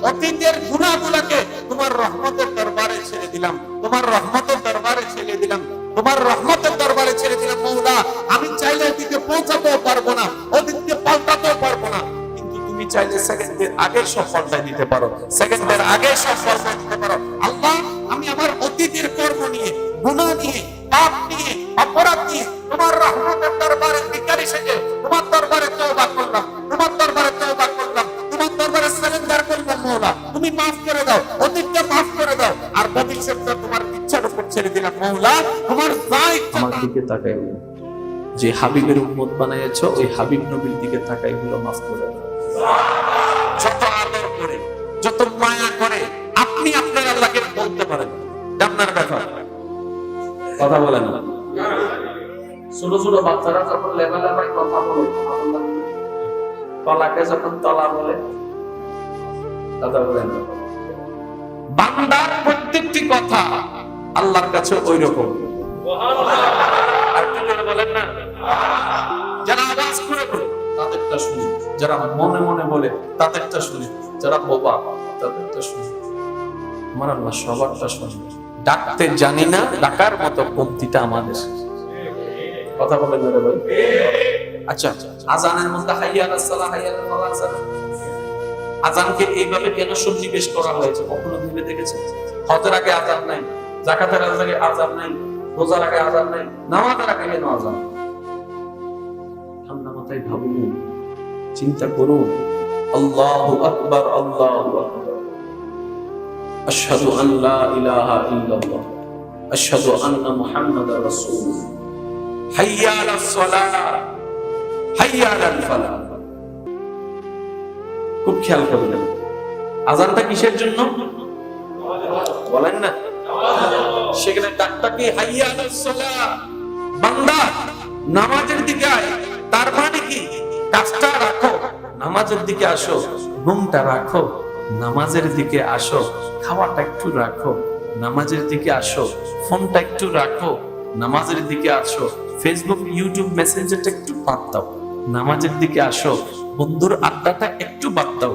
S1: অতীতের গুনাহগুলোকে তোমার রহমতের দরবারে ছেড়ে দিলাম, তোমার রহমতের দরবারে ছেড়ে দিলাম, তোমার রহমতের দরবারে ছেড়ে দিলাম। মাওলা, আমি চাইলে অতীতে পৌঁছাতেও পারবো না, অতীতকে পাল্টাতেও পারবো না, কিন্তু তুমি চাইলে সেকেন্ডের আগে সব পাল্টাই দিতে পারো, সেকেন্ডের আগে সব পাল্টাই দিতে পারো। আল্লাহ, আমি আমার অতীতের কর্ম নিয়ে, গুনাহ নিয়ে, পাপ নিয়ে, অপরাধ নিয়ে তোমার রহমতের দরবারে ভিখারি সেজে তোমার দরবারে তওবা করলাম, তোমার দরবারে তওবা করলাম, তোমার দরবারে সারেন্ডার করলাম। মাওলা, তুমি মাফ করে দাও, অতীতকে মাফ করে দাও, আর ভবিষ্যৎটা তোমার ইচ্ছার উপর ছেড়ে দিলাম। মাওলা, তোমার যা ইচ্ছা। আমার দিকে তাকাইও, যে হাবিবের উম্মত বানাইছো ওই হাবিব নবীর দিকে তাকাইগুলো মাফ করে দাও। যত আদর করে, যত মায়া করে আপনি আপনার আল্লাহকে বলতে পারেন, আপনার ব্যাপার কথা বলেন না। ছোট ছোট বাচ্চারা যখন লেবালেবাই কথা বলে, তলাকে যখন তলা বলে, কথা বলেন না। বান্দার প্রত্যেকটি কথা আল্লাহর কাছে ওই রকম। আর কি করে বলেন না? যারা আওয়াজ করে বলে তাদেরটা শুনি, যারা মনে মনে বলে তাদেরটা শুনি, যারা বোবা তাদেরটা শুনি। আমার আল্লাহ সবারটা শুনি। ডাকতে জানি না, ডাকার মতো কমতিটা আমাদের। কথা বলেন না ভাই। আচ্ছা, আজানের মধ্যে হাইয়া আলাস সালাহ, হাইয়া আলাল ফালাহ, আজানকে এইভাবে কেন সন্নিবেশ করা হয়েছে কখনো ভেবে দেখেছেন? হজের আগে আজান নাই, যাকাতের আগে আজান নাই, রোজার আগে আজান নাই, নামাজের আগে কেন আজান? ঠান্ডা মাথায় ভাবুন, চিন্তা করুন। আল্লাহু আকবার, আল্লাহু আকবার, আশহাদু আন লা ইলাহা ইল্লাল্লাহ, আশহাদু আন্না মুহাম্মাদার রাসূলুল্লাহ, হাইয়া আলাস সালাহ, হাইয়া আলাল ফালাহ। খুব খেয়াল করবেন, আজানটা কিসের জন্য বলেন না? সেখানে ডাকটা কি হাইয়া আলাস সালাহ, বান্দা নামাজের দিকে আয়। তার মানে কি? কাজটা রাখো, নামাজের দিকে আসো, ঘুমটা রাখো, নামাজের দিকে আসো, খাওয়াটা একটু রাখো, নামাজের দিকে আসো, ফোনটা একটু রাখো, নামাজের দিকে আসো, ফেসবুক, ইউটিউব, মেসেঞ্জারটা একটু বাদ দাও, নামাজের দিকে আসো। বন্ধুর আড্ডাটা একটু বাদ দাও,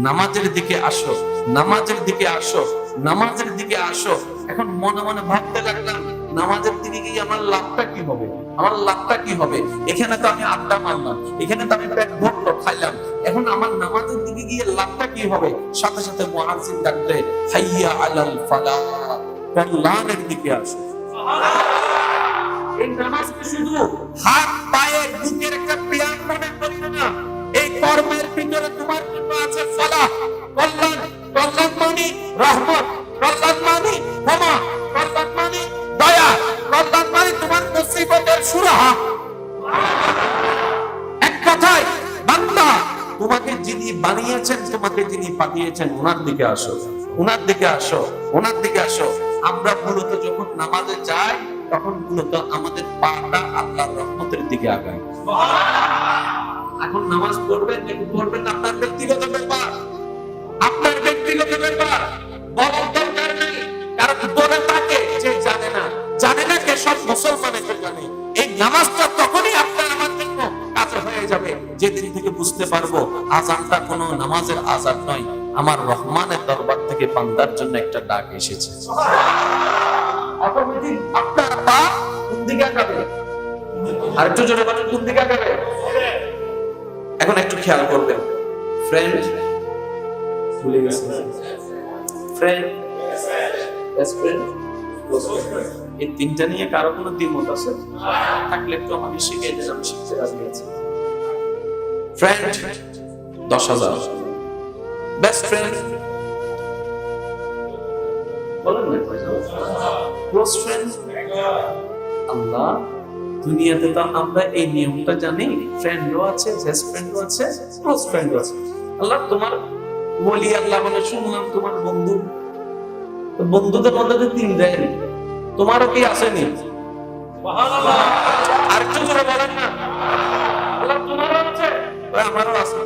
S1: নামাজের দিকে আসো, নামাজের দিকে আসো, নামাজের দিকে আসো। এখন মনে মনে ভাবতে লাগলাম, নামাজের দিকে গিয়ে আমার লাভটা কি হবে, আমার লাভটা কি হবে? এখানে তো আমি আড্ডা মারলাম, এখানে তো আমি পেট ভরলো খাইলাম, এখন আমার নামাজের দিকে গিয়ে লাভটা কি হবে? সাথে সাথে মুয়াজ্জিন ডাকলে, হাইয়া আলাল ফালাহ, কল্যাণের দিকে আসো। এই নামাজকে শুধু হাত পায়ের বুকের একটা ব্যায়াম মনে করিও না, এই কর্মের ভিতরে তোমার জন্য আছে ফালাহ, কল্যাণ। কল্যাণ মানে রহমত, কল্যাণ মানে ক্ষমা, কল্যাণ মানে দয়া, কল্যাণ মানে তোমার মুসিবতের সুরাহা। এক কথায় বান্দা, তোমাকে যিনি বানিয়েছেন, তোমাকে যিনি পাঠিয়েছেন, ওনার দিকে আসো, ওনার দিকে আসো, ওনার দিকে আসো। আমরা মূলত যখন নামাজে যাই, তখন মূলত আমাদের পাটা আল্লাহর রহমতের দিকে আগায়। এখন নামাজ পড়বেন নাকি পড়বেন আপনার ব্যক্তিগত ব্যাপার, আপনার ব্যক্তিগত ব্যাপার, বলার দরকার নেই। কারণ বলে তাকে যে জানে না, জানে না কে সব মুসলমানের জানে। এই নামাজটা তখনই আপনার আমার জন্য কাজ হয়ে যাবে যেদিন থেকে বুঝতে পারবো আযানটা কোনো নামাজের আযান নয়, আমার রহমানের দরবার থেকে বান্দার জন্য একটা ডাক এসেছে। অটোমেটিক আপনার পা কোন দিকে যাবে? আর একটু জোরে বলেন, কোন দিকে যাবে? এখন একটু খেয়াল করবেন, ফ্রেন্ড ভুলে গেছেন, friend, best friend, close friend, এই তিনটা নিয়ে কারো কোনো দ্বিমত আছে? থাকলে একটু আমাকে শিখিয়ে দেন, আমি শিখতে রাজি আছি। ফ্রেন্ড 10,000, বেস্ট ফ্রেন্ড বলেন না, ক্লোজ ফ্রেন্ড আল্লাহ। দুনিয়াতে তো আমরা এই নিয়মটা জানি, ফ্রেন্ডও আছে, বেস্ট ফ্রেন্ডও আছে, ক্লোজ ফ্রেন্ডও আছে। আল্লাহ তোমার বলি, আল্লাহ বলে শুনলাম তোমার বন্ধু, তো বন্ধুদের মধ্যে তো তিন দেয়, তোমারও কি আসেনি? আর একটু জোরে বলেন না, আল্লাহ তোমারও আছে, আমারও আছে।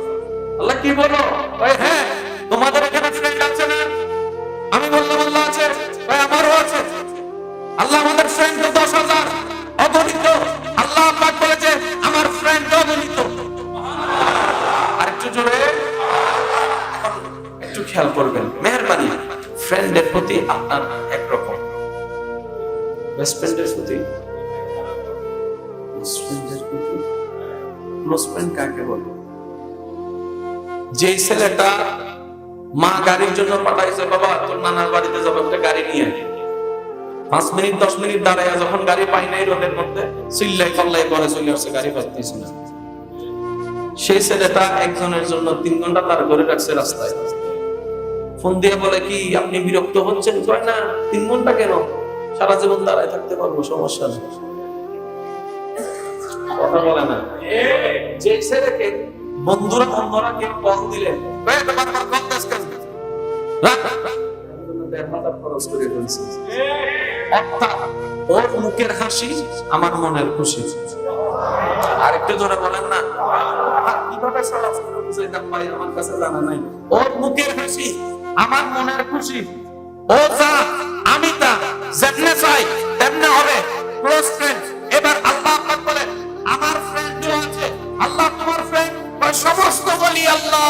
S1: আল্লাহ কি বলো? হ্যাঁ, তোমাদের এখানে ফ্রেন্ড আছে না? আমি বললাম আল্লাহ আছে, আমারও আছে। আল্লাহ আমাদের ফ্রেন্ড 10,000 অগণিত। আল্লাহ পাক বলেছে আমার ফ্রেন্ড অগণিত। আর একটু জোরে একটু খেয়াল করবেন, মেহেরবানি। ফ্রেন্ডের প্রতি আপনার একরকম, বেস্ট ফ্রেন্ডের প্রতি, ক্লোজ ফ্রেন্ড কাকে বলে? যে ছেলেটা মা গাড়ির জন্য পাঠাইছে, বাবা তোর নানার বাড়িতে যাবো, একটা গাড়ি নিয়ে 5 মিনিট 10 মিনিট দাঁড়ায়, যখন গাড়ি পাই নাই রোডের মধ্যে চিল্লাই পাল্লাই করে চলে আসছে, গাড়ি পাইতেছে না। সেই ছেলেটা একজনের জন্য 3 ঘন্টা তার ঘরে রাখছে রাস্তায়। ফোন দিয়ে বলে কি আপনি বিরক্ত হচ্ছেন? কয় না, 3 ঘন্টা কেন, সারা জীবন দাঁড়ায় থাকতে পারবো, সমস্যা নেই। কথা বলে না। যে ছেলেকে বন্ধুরা অন্যরা কেউ কল দিলেন, তোমার কল দেশ কেন, ওর মুখের হাসি আমার মনের খুশি। আরেকটু জোরে বলেন না, কিভাবে বুঝাইতাম ভাই, আমার কাছে জানা নাই। ওর মুখের হাসি আমার মনের খুশি। ও যা আমি তা, যেমনে চাই তেমনে হবে, ক্লোজ ফ্রেন্ড। এবার আল্লাহ পাক বলে আমার ফ্রেন্ডও আছে। আল্লাহ তোমার ফ্রেন্ড, সমস্ত বলি আল্লাহ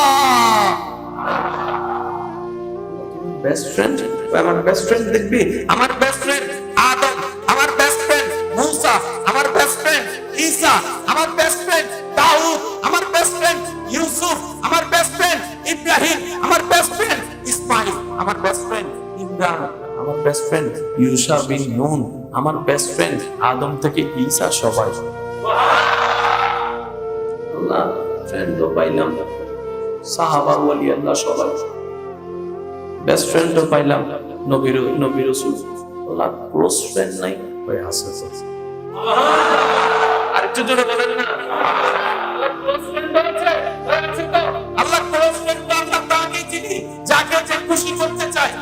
S1: বেস্ট ফ্রেন্ড। আমার বেস্ট ফ্রেন্ড দেখবি, আমার বেস্ট ফ্রেন্ড আদম, আমার বেস্ট ফ্রেন্ড মূসা, আমার বেস্ট ফ্রেন্ড ঈসা, আমার বেস্ট ফ্রেন্ড দাউদ, আমার বেস্ট ফ্রেন্ড ইউসুফ, আমার বেস্ট ফ্রেন্ড ইব্রাহিম, আমার বেস্ট ফ্রেন্ড ইসমাইল, আমার বেস্ট ফ্রেন্ড ইমরান, আমার বেস্ট ফ্রেন্ড ইউসা বিন নুন, আমার বেস্ট ফ্রেন্ড আদম থেকে ঈসা, সবাই। আল্লাহ ফ্রেন্ডও পাইলাম, সাহাবা ওয়ালি আল্লাহ সবাই, বেস্ট ফ্রেন্ডও পাইলাম, নবী রাসূল। আল্লাহ ক্লোজ ফ্রেন্ড নাই, ওই আছে। আর একটু জোরে বলেন না, আল্লাহ ক্লোজ ফ্রেন্ড আছে, আছে তো। আল্লাহ ক্লোজ ফ্রেন্ড আমরা তাকে চিনি যাকে যে খুশি করতে চায়,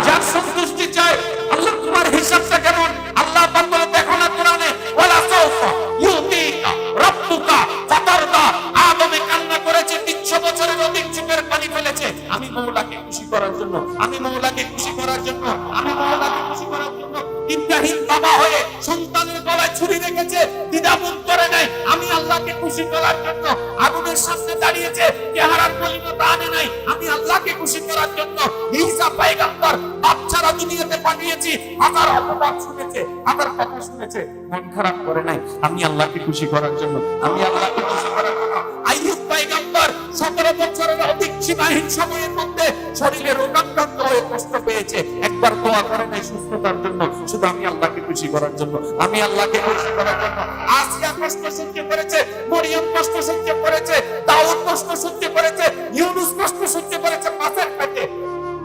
S1: যার সন্তুষ্টি চায়। আল্লাহ তোমার হিসাবটা কেমন? আল্লাহ পাক বলে দেখো না কোরআনে, ওয়ালা সাউফা ইউতিকা রাব্বুকা ফাতারদা। আদমে কান্না করেছে, 300 বছরের অধিক চোখের পানি ফেলেছে। আমি মওলাকে খুশি করার জন্য, আমি মওলাকে খুশি করার জন্য, আমি মওলাকে খুশি করার জন্য। ইব্রাহিম বাবা হয়ে সন্তানের গলায় ছুরি রেখেছে, দ্বিধাবোধ করে নাই। আমি আল্লাহ আল্লাহকে খুশি করার জন্য আগুনের সামনে দাঁড়িয়েছে, চেহারার মলিনতা আনে নাই। আমি আল্লাহকে খুশি করার জন্য ঈসা পয়গম্বর বাচ্চারা দুনিয়াতে পাঠিয়েছি, হাজার অপবাদ শুনেছে, হাজার কথা শুনেছে, মন খারাপ করে নাই। আমি আল্লাহকে খুশি করার জন্য, আমি আল্লাহকে খুশি করার জন্য। আইয়ুব পয়গম্বর 17 বছরের অধিক সীমাহীন সময়ের মধ্যে শরীরে রোগাক্রান্ত হয়ে কষ্ট পেয়েছে, একবার দোয়া করে নাই সুস্থতার জন্য, শুধু আমি আল্লাহকে খুশি করার জন্য, আমি আল্লাহকে খুশি করার জন্য। আসিয়া কষ্ট সহ্য করেছে, মরিয়ম কষ্ট সহ্য করেছে, দাউদ কষ্ট সহ্য করেছে, ইউনূস কষ্ট সহ্য করেছে মাছের পেটে।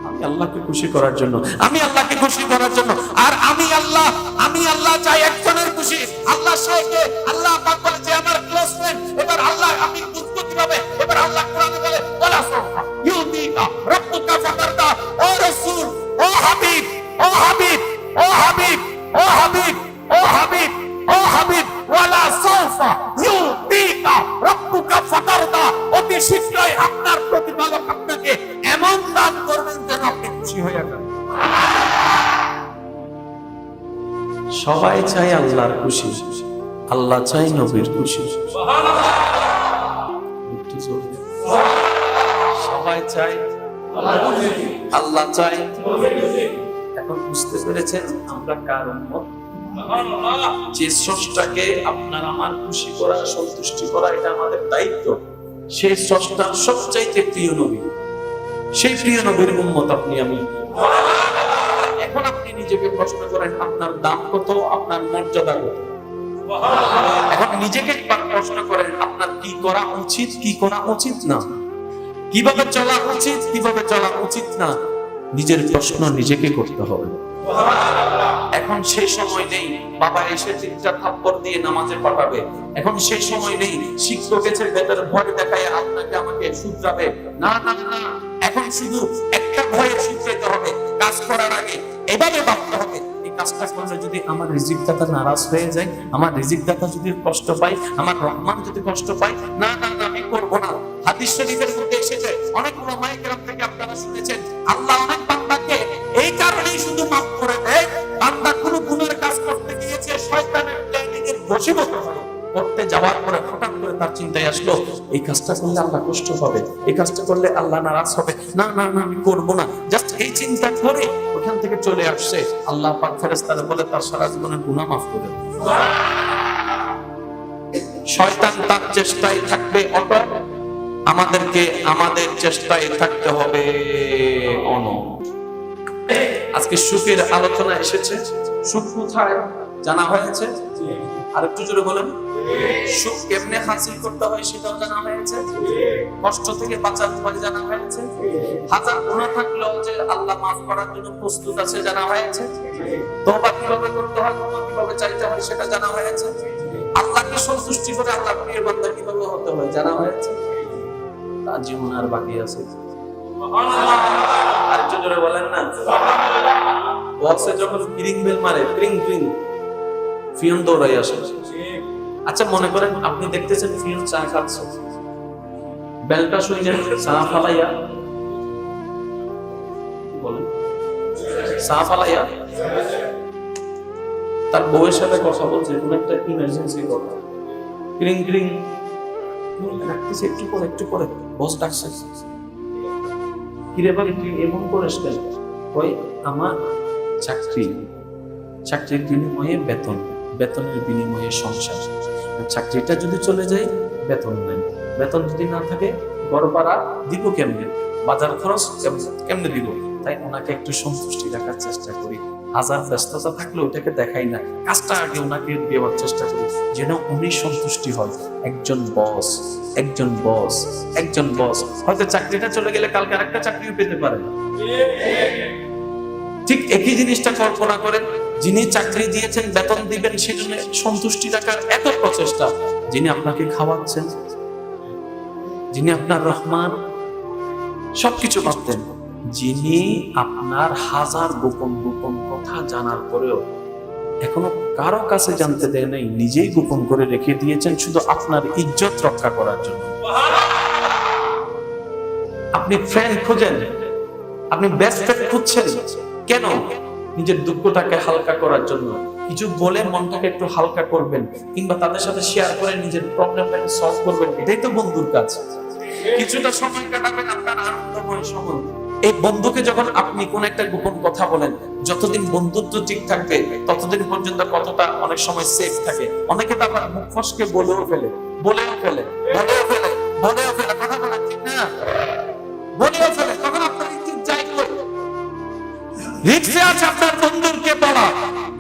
S1: আমি আল্লাহকে খুশি করার জন্য, আমি আল্লাহকে খুশি করার জন্য। আর আমি আল্লাহ চাই একজনের খুশি। আল্লাহ সাহেবকে আল্লাহ পাক বলে যে আমার ক্লোজ ফ্রেন্ড। এবার আল্লাহ আমি বুঝবো কিভাবে? এবার আল্লাহ কোরআনে বলে ওয়ালা সাউফা ইউতিকা রাব্বুকা ফাতারদা। ও রাসূল, ও হাবিব, ও হাবিব, ও হাবিব, ও হাবিব, ও হাবিব, ও হাবিব, ওয়ালা সাউফা ইউতিকা রাব্বুকা ফাতারদা। অতি শীঘ্রই আপনার প্রতিপালক আপনাকে এমন দান করবেন যেন আপনি খুশি হয়ে যাবেন। সবাই চাই আল্লাহর খুশি, আল্লাহ চাই নবীর খুশি। সবাই চাই আল্লাহ চাই। এখন বুঝতে পেরেছেন আমরা কার উম্মত? যে স্রষ্টাকে আপনার আমার খুশি করা, সন্তুষ্টি করা, এটা আমাদের দায়িত্ব। সেই স্রষ্টার সবচাইতে প্রিয় নবী, সেই প্রিয় নবীর উম্মত আপনি আমি। এখন আপনি নিজেকে প্রশ্ন করেন আপনার দাম কত, আপনার মর্যাদা কত? এখন নিজেকে প্রশ্ন করেন আপনার কি করা উচিত, কি করা উচিত না, কিভাবে চলা উচিত, কিভাবে চলা উচিত না। নিজের প্রশ্ন নিজেকে করতে হবে। এখন সেই সময় নেই বাবা এসে 3টা থাপ্পড় দিয়ে নামাজে পাঠাবে। এখন সেই সময় নেই শিক্ষক এসে বেতার ভয় দেখায় আপনাকে আমাকে শুধরাবে। না না না, এখন শুধু একটা ভয়ে শুধরাতে হবে। কাজ করার আগে এভাবে ভাবতে হবে, এই কাজটা করলে যদি আমার রিজিকদাতা নারাজ হয়ে যায়, আমার রিজিকদাতা যদি কষ্ট পায়, আমার রহমান যদি কষ্ট পায়, না না না আমি করব না। হাদিস শরীফের মধ্যে এসেছে, অনেক উলামায়ে কেরাম থেকে আপনারা শুনেছেন, আল্লাহ অনেক বান্দাকে এই কারণেই শুধু মাফ করে দেয়, বান্দা কোনো গুনার কাজ করতে গিয়েছে, শয়তানের প্ল্যানিং এর বশীভূত হয়ে করতে যাওয়ার পরে হঠাৎ করে তার চিন্তায় আসলো এই কাজটা করলে আল্লাহ কষ্ট পাবে, এই কাজটা করলে আল্লাহ নারাজ হবে, না না না আমি করব না। জাস্ট এই চিন্তা করে ওখান থেকে চলে আসছে, আল্লাহ পাক ফেরেশতাদের বলে তার সারা জীবনের গুনাহ মাফ করে দেন। শয়তান তার চেষ্টায় থাকবে অটল, আমাদেরকে আমাদের চেষ্টায় থাকতে হবে অনড়। আজকে সুখের আলোচনা এসেছে, সুখ কোথায় জানা হয়েছে? আর একটু জোরে বলেন। সুখ কেমনে হাসিল করতে হয় সেটাও জানা হয়েছে, কষ্ট থেকে বাঁচার উপায় জানা হয়েছে, হাজার গুনাহ থাকলেও যে আল্লাহ মাফ করার জন্য প্রস্তুত আছে জানা হয়েছে, তওবা কিভাবে করতে হয়, তওবা কিভাবে চাইতে হয় সেটা জানা হয়েছে, আল্লাহকে সন্তুষ্টি করে আল্লাহর প্রিয় বান্দা কিভাবে হতে হয় জানা হয়েছে। তার জীবন আর বাকি আছে। আর একটু জোরে বলেন না। বক্সে যখন ক্রিং বেল মারে, ক্রিং ক্রিং, ফিয়ন দৌড়াই আসে। আচ্ছা মনে করেন আপনি দেখতেছেন ফিয়ন চা খাচ্ছে, বেলটা শুনে চা ফালাইয়া বলেন, চা ফালাইয়া তার বউয়ের সাথে কথা বলছে, কোনো একটা ইমার্জেন্সি কথা, ক্রিং ক্রিং রাখতেছে, একটু পরে বস ডাকছে, কিরে ভাই তুই এমন করিস কেন? ওই আমার চাকরির বিনিময়ে বেতন, বেতনের বিনিময়ে সংসার। চাকরিটা যদি চলে যায় বেতন নাই, বেতন যদি না থাকে ঘর ভাড়া দিব কেমনে, বাজার খরচ কেমনে দিব? তাই ওনাকে একটু সন্তুষ্টি রাখার চেষ্টা করি। হাজার ব্যস্ততা থাকলে ওটাকে দেখাই না, কাজটা আগে ওনাকে দেওয়ার চেষ্টা করি যেন উনি সন্তুষ্টি হয়। একজন বস হয়তো চাকরিটা চলে গেলে কালকে আরেকটা চাকরিও পেতে পারে। ঠিক একই জিনিসটা কল্পনা করেন, যিনি চাকরি দিয়েছেন, বেতন দিবেন, সেজন্য সন্তুষ্টি রাখার এত প্রচেষ্টা, যিনি আপনাকে খাওয়াচ্ছেন, যিনি আপনার রহমান, সবকিছু পারতেন, যিনি আপনার হাজার গোপন কথা জানার পরেও এখনো কারো কাছে জানতে দেয় নাই, নিজেই গোপন করে রেখে দিয়েছেন শুধু আপনার ইজ্জত রক্ষা করার জন্য। আপনি ফ্রেন্ড খুঁজেন, আপনি বেস্ট ফ্রেন্ড খুঁজছেন কেন? নিজের দুঃখটাকে হালকা করার জন্য কিছু বলে মনটাকে একটু হালকা করবেন, কিংবা তাদের সাথে শেয়ার করে নিজের প্রবলেমটাকে সলভ করবেন। এটাই তো বন্ধুর কাজ। কিছুটা সময় কাটাবেন আপনার আনন্দময় সময়। এই বন্ধুকে যখন আপনি কোন একটা গোপন কথা বলেন, যতদিন বন্ধুত্ব ঠিক থাকবে ততদিন পর্যন্ত কতটা অনেক সময় সেফ থাকে। অনেকে তো আবার মুখ ফসকে বলেও ফেলে কথা বলা ঠিক না, বলেও ফেলে। তখন আপনার ইজ্জত যায় কই? রিস্কে আছে আপনার বন্ধুকে বলা,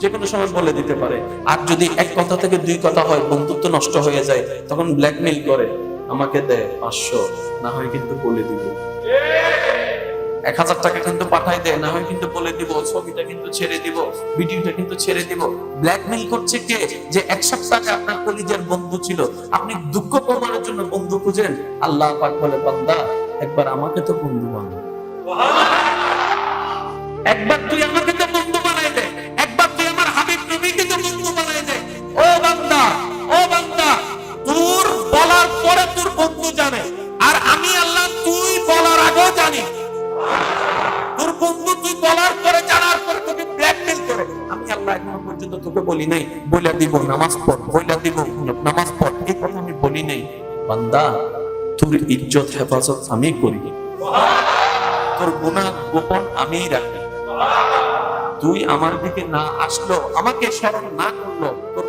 S1: যে কোনো সময় বলে দিতে পারে। আর যদি এক কথা থেকে দুই কথা হয়, বন্ধুত্ব নষ্ট হয়ে যায়, তখন ব্ল্যাকমেইল করে, আমাকে দে 500, না হয় কিন্তু বলে দিব। 1000 টাকা কিন্তু পাঠাই দেয়, না হয় কিন্তু বলে দিব, ছবিটা কিন্তু ছেড়ে দিব, ভিডিওটা কিন্তু ছেড়ে দিব। ব্ল্যাকমেইল করছে কে? যে এক সপ্তাহ আগে আপনার কলিজার বন্ধু ছিল। আপনি দুঃখ কমানোর জন্য বন্ধু খুঁজেন, আল্লাহ পাক বলে, বান্দা একবার আমাকে তো বন্ধু বানাও, একবার তুই আমাকে তো বন্ধু বানাই দে, একবার তুই আমার হাবিব নবীকে তো বন্ধু বানাই দে। ও বান্দা, তোর বলার পরে তোর বন্ধু জানে, আর আমি আল্লাহ তুই বলার আগেও জানি। তোর বন্ধু তুই বলার পরে, জানার পরে তোকে ব্ল্যাকমেইল করে। আমি আল্লাহ এখনো পর্যন্ত তোকে বলি নাই বইলা দিব নামাজ পড়, বইলা দিব নামাজ পড়, এই কথা আমি বলি নাই। বান্দা তোর ইজ্জত হেফাজত আমি করি, তোর গুনাহ গোপন আমিই রাখি। তুই আমার দিকে না আসলো, আমাকে স্মরণ না করলো, তোর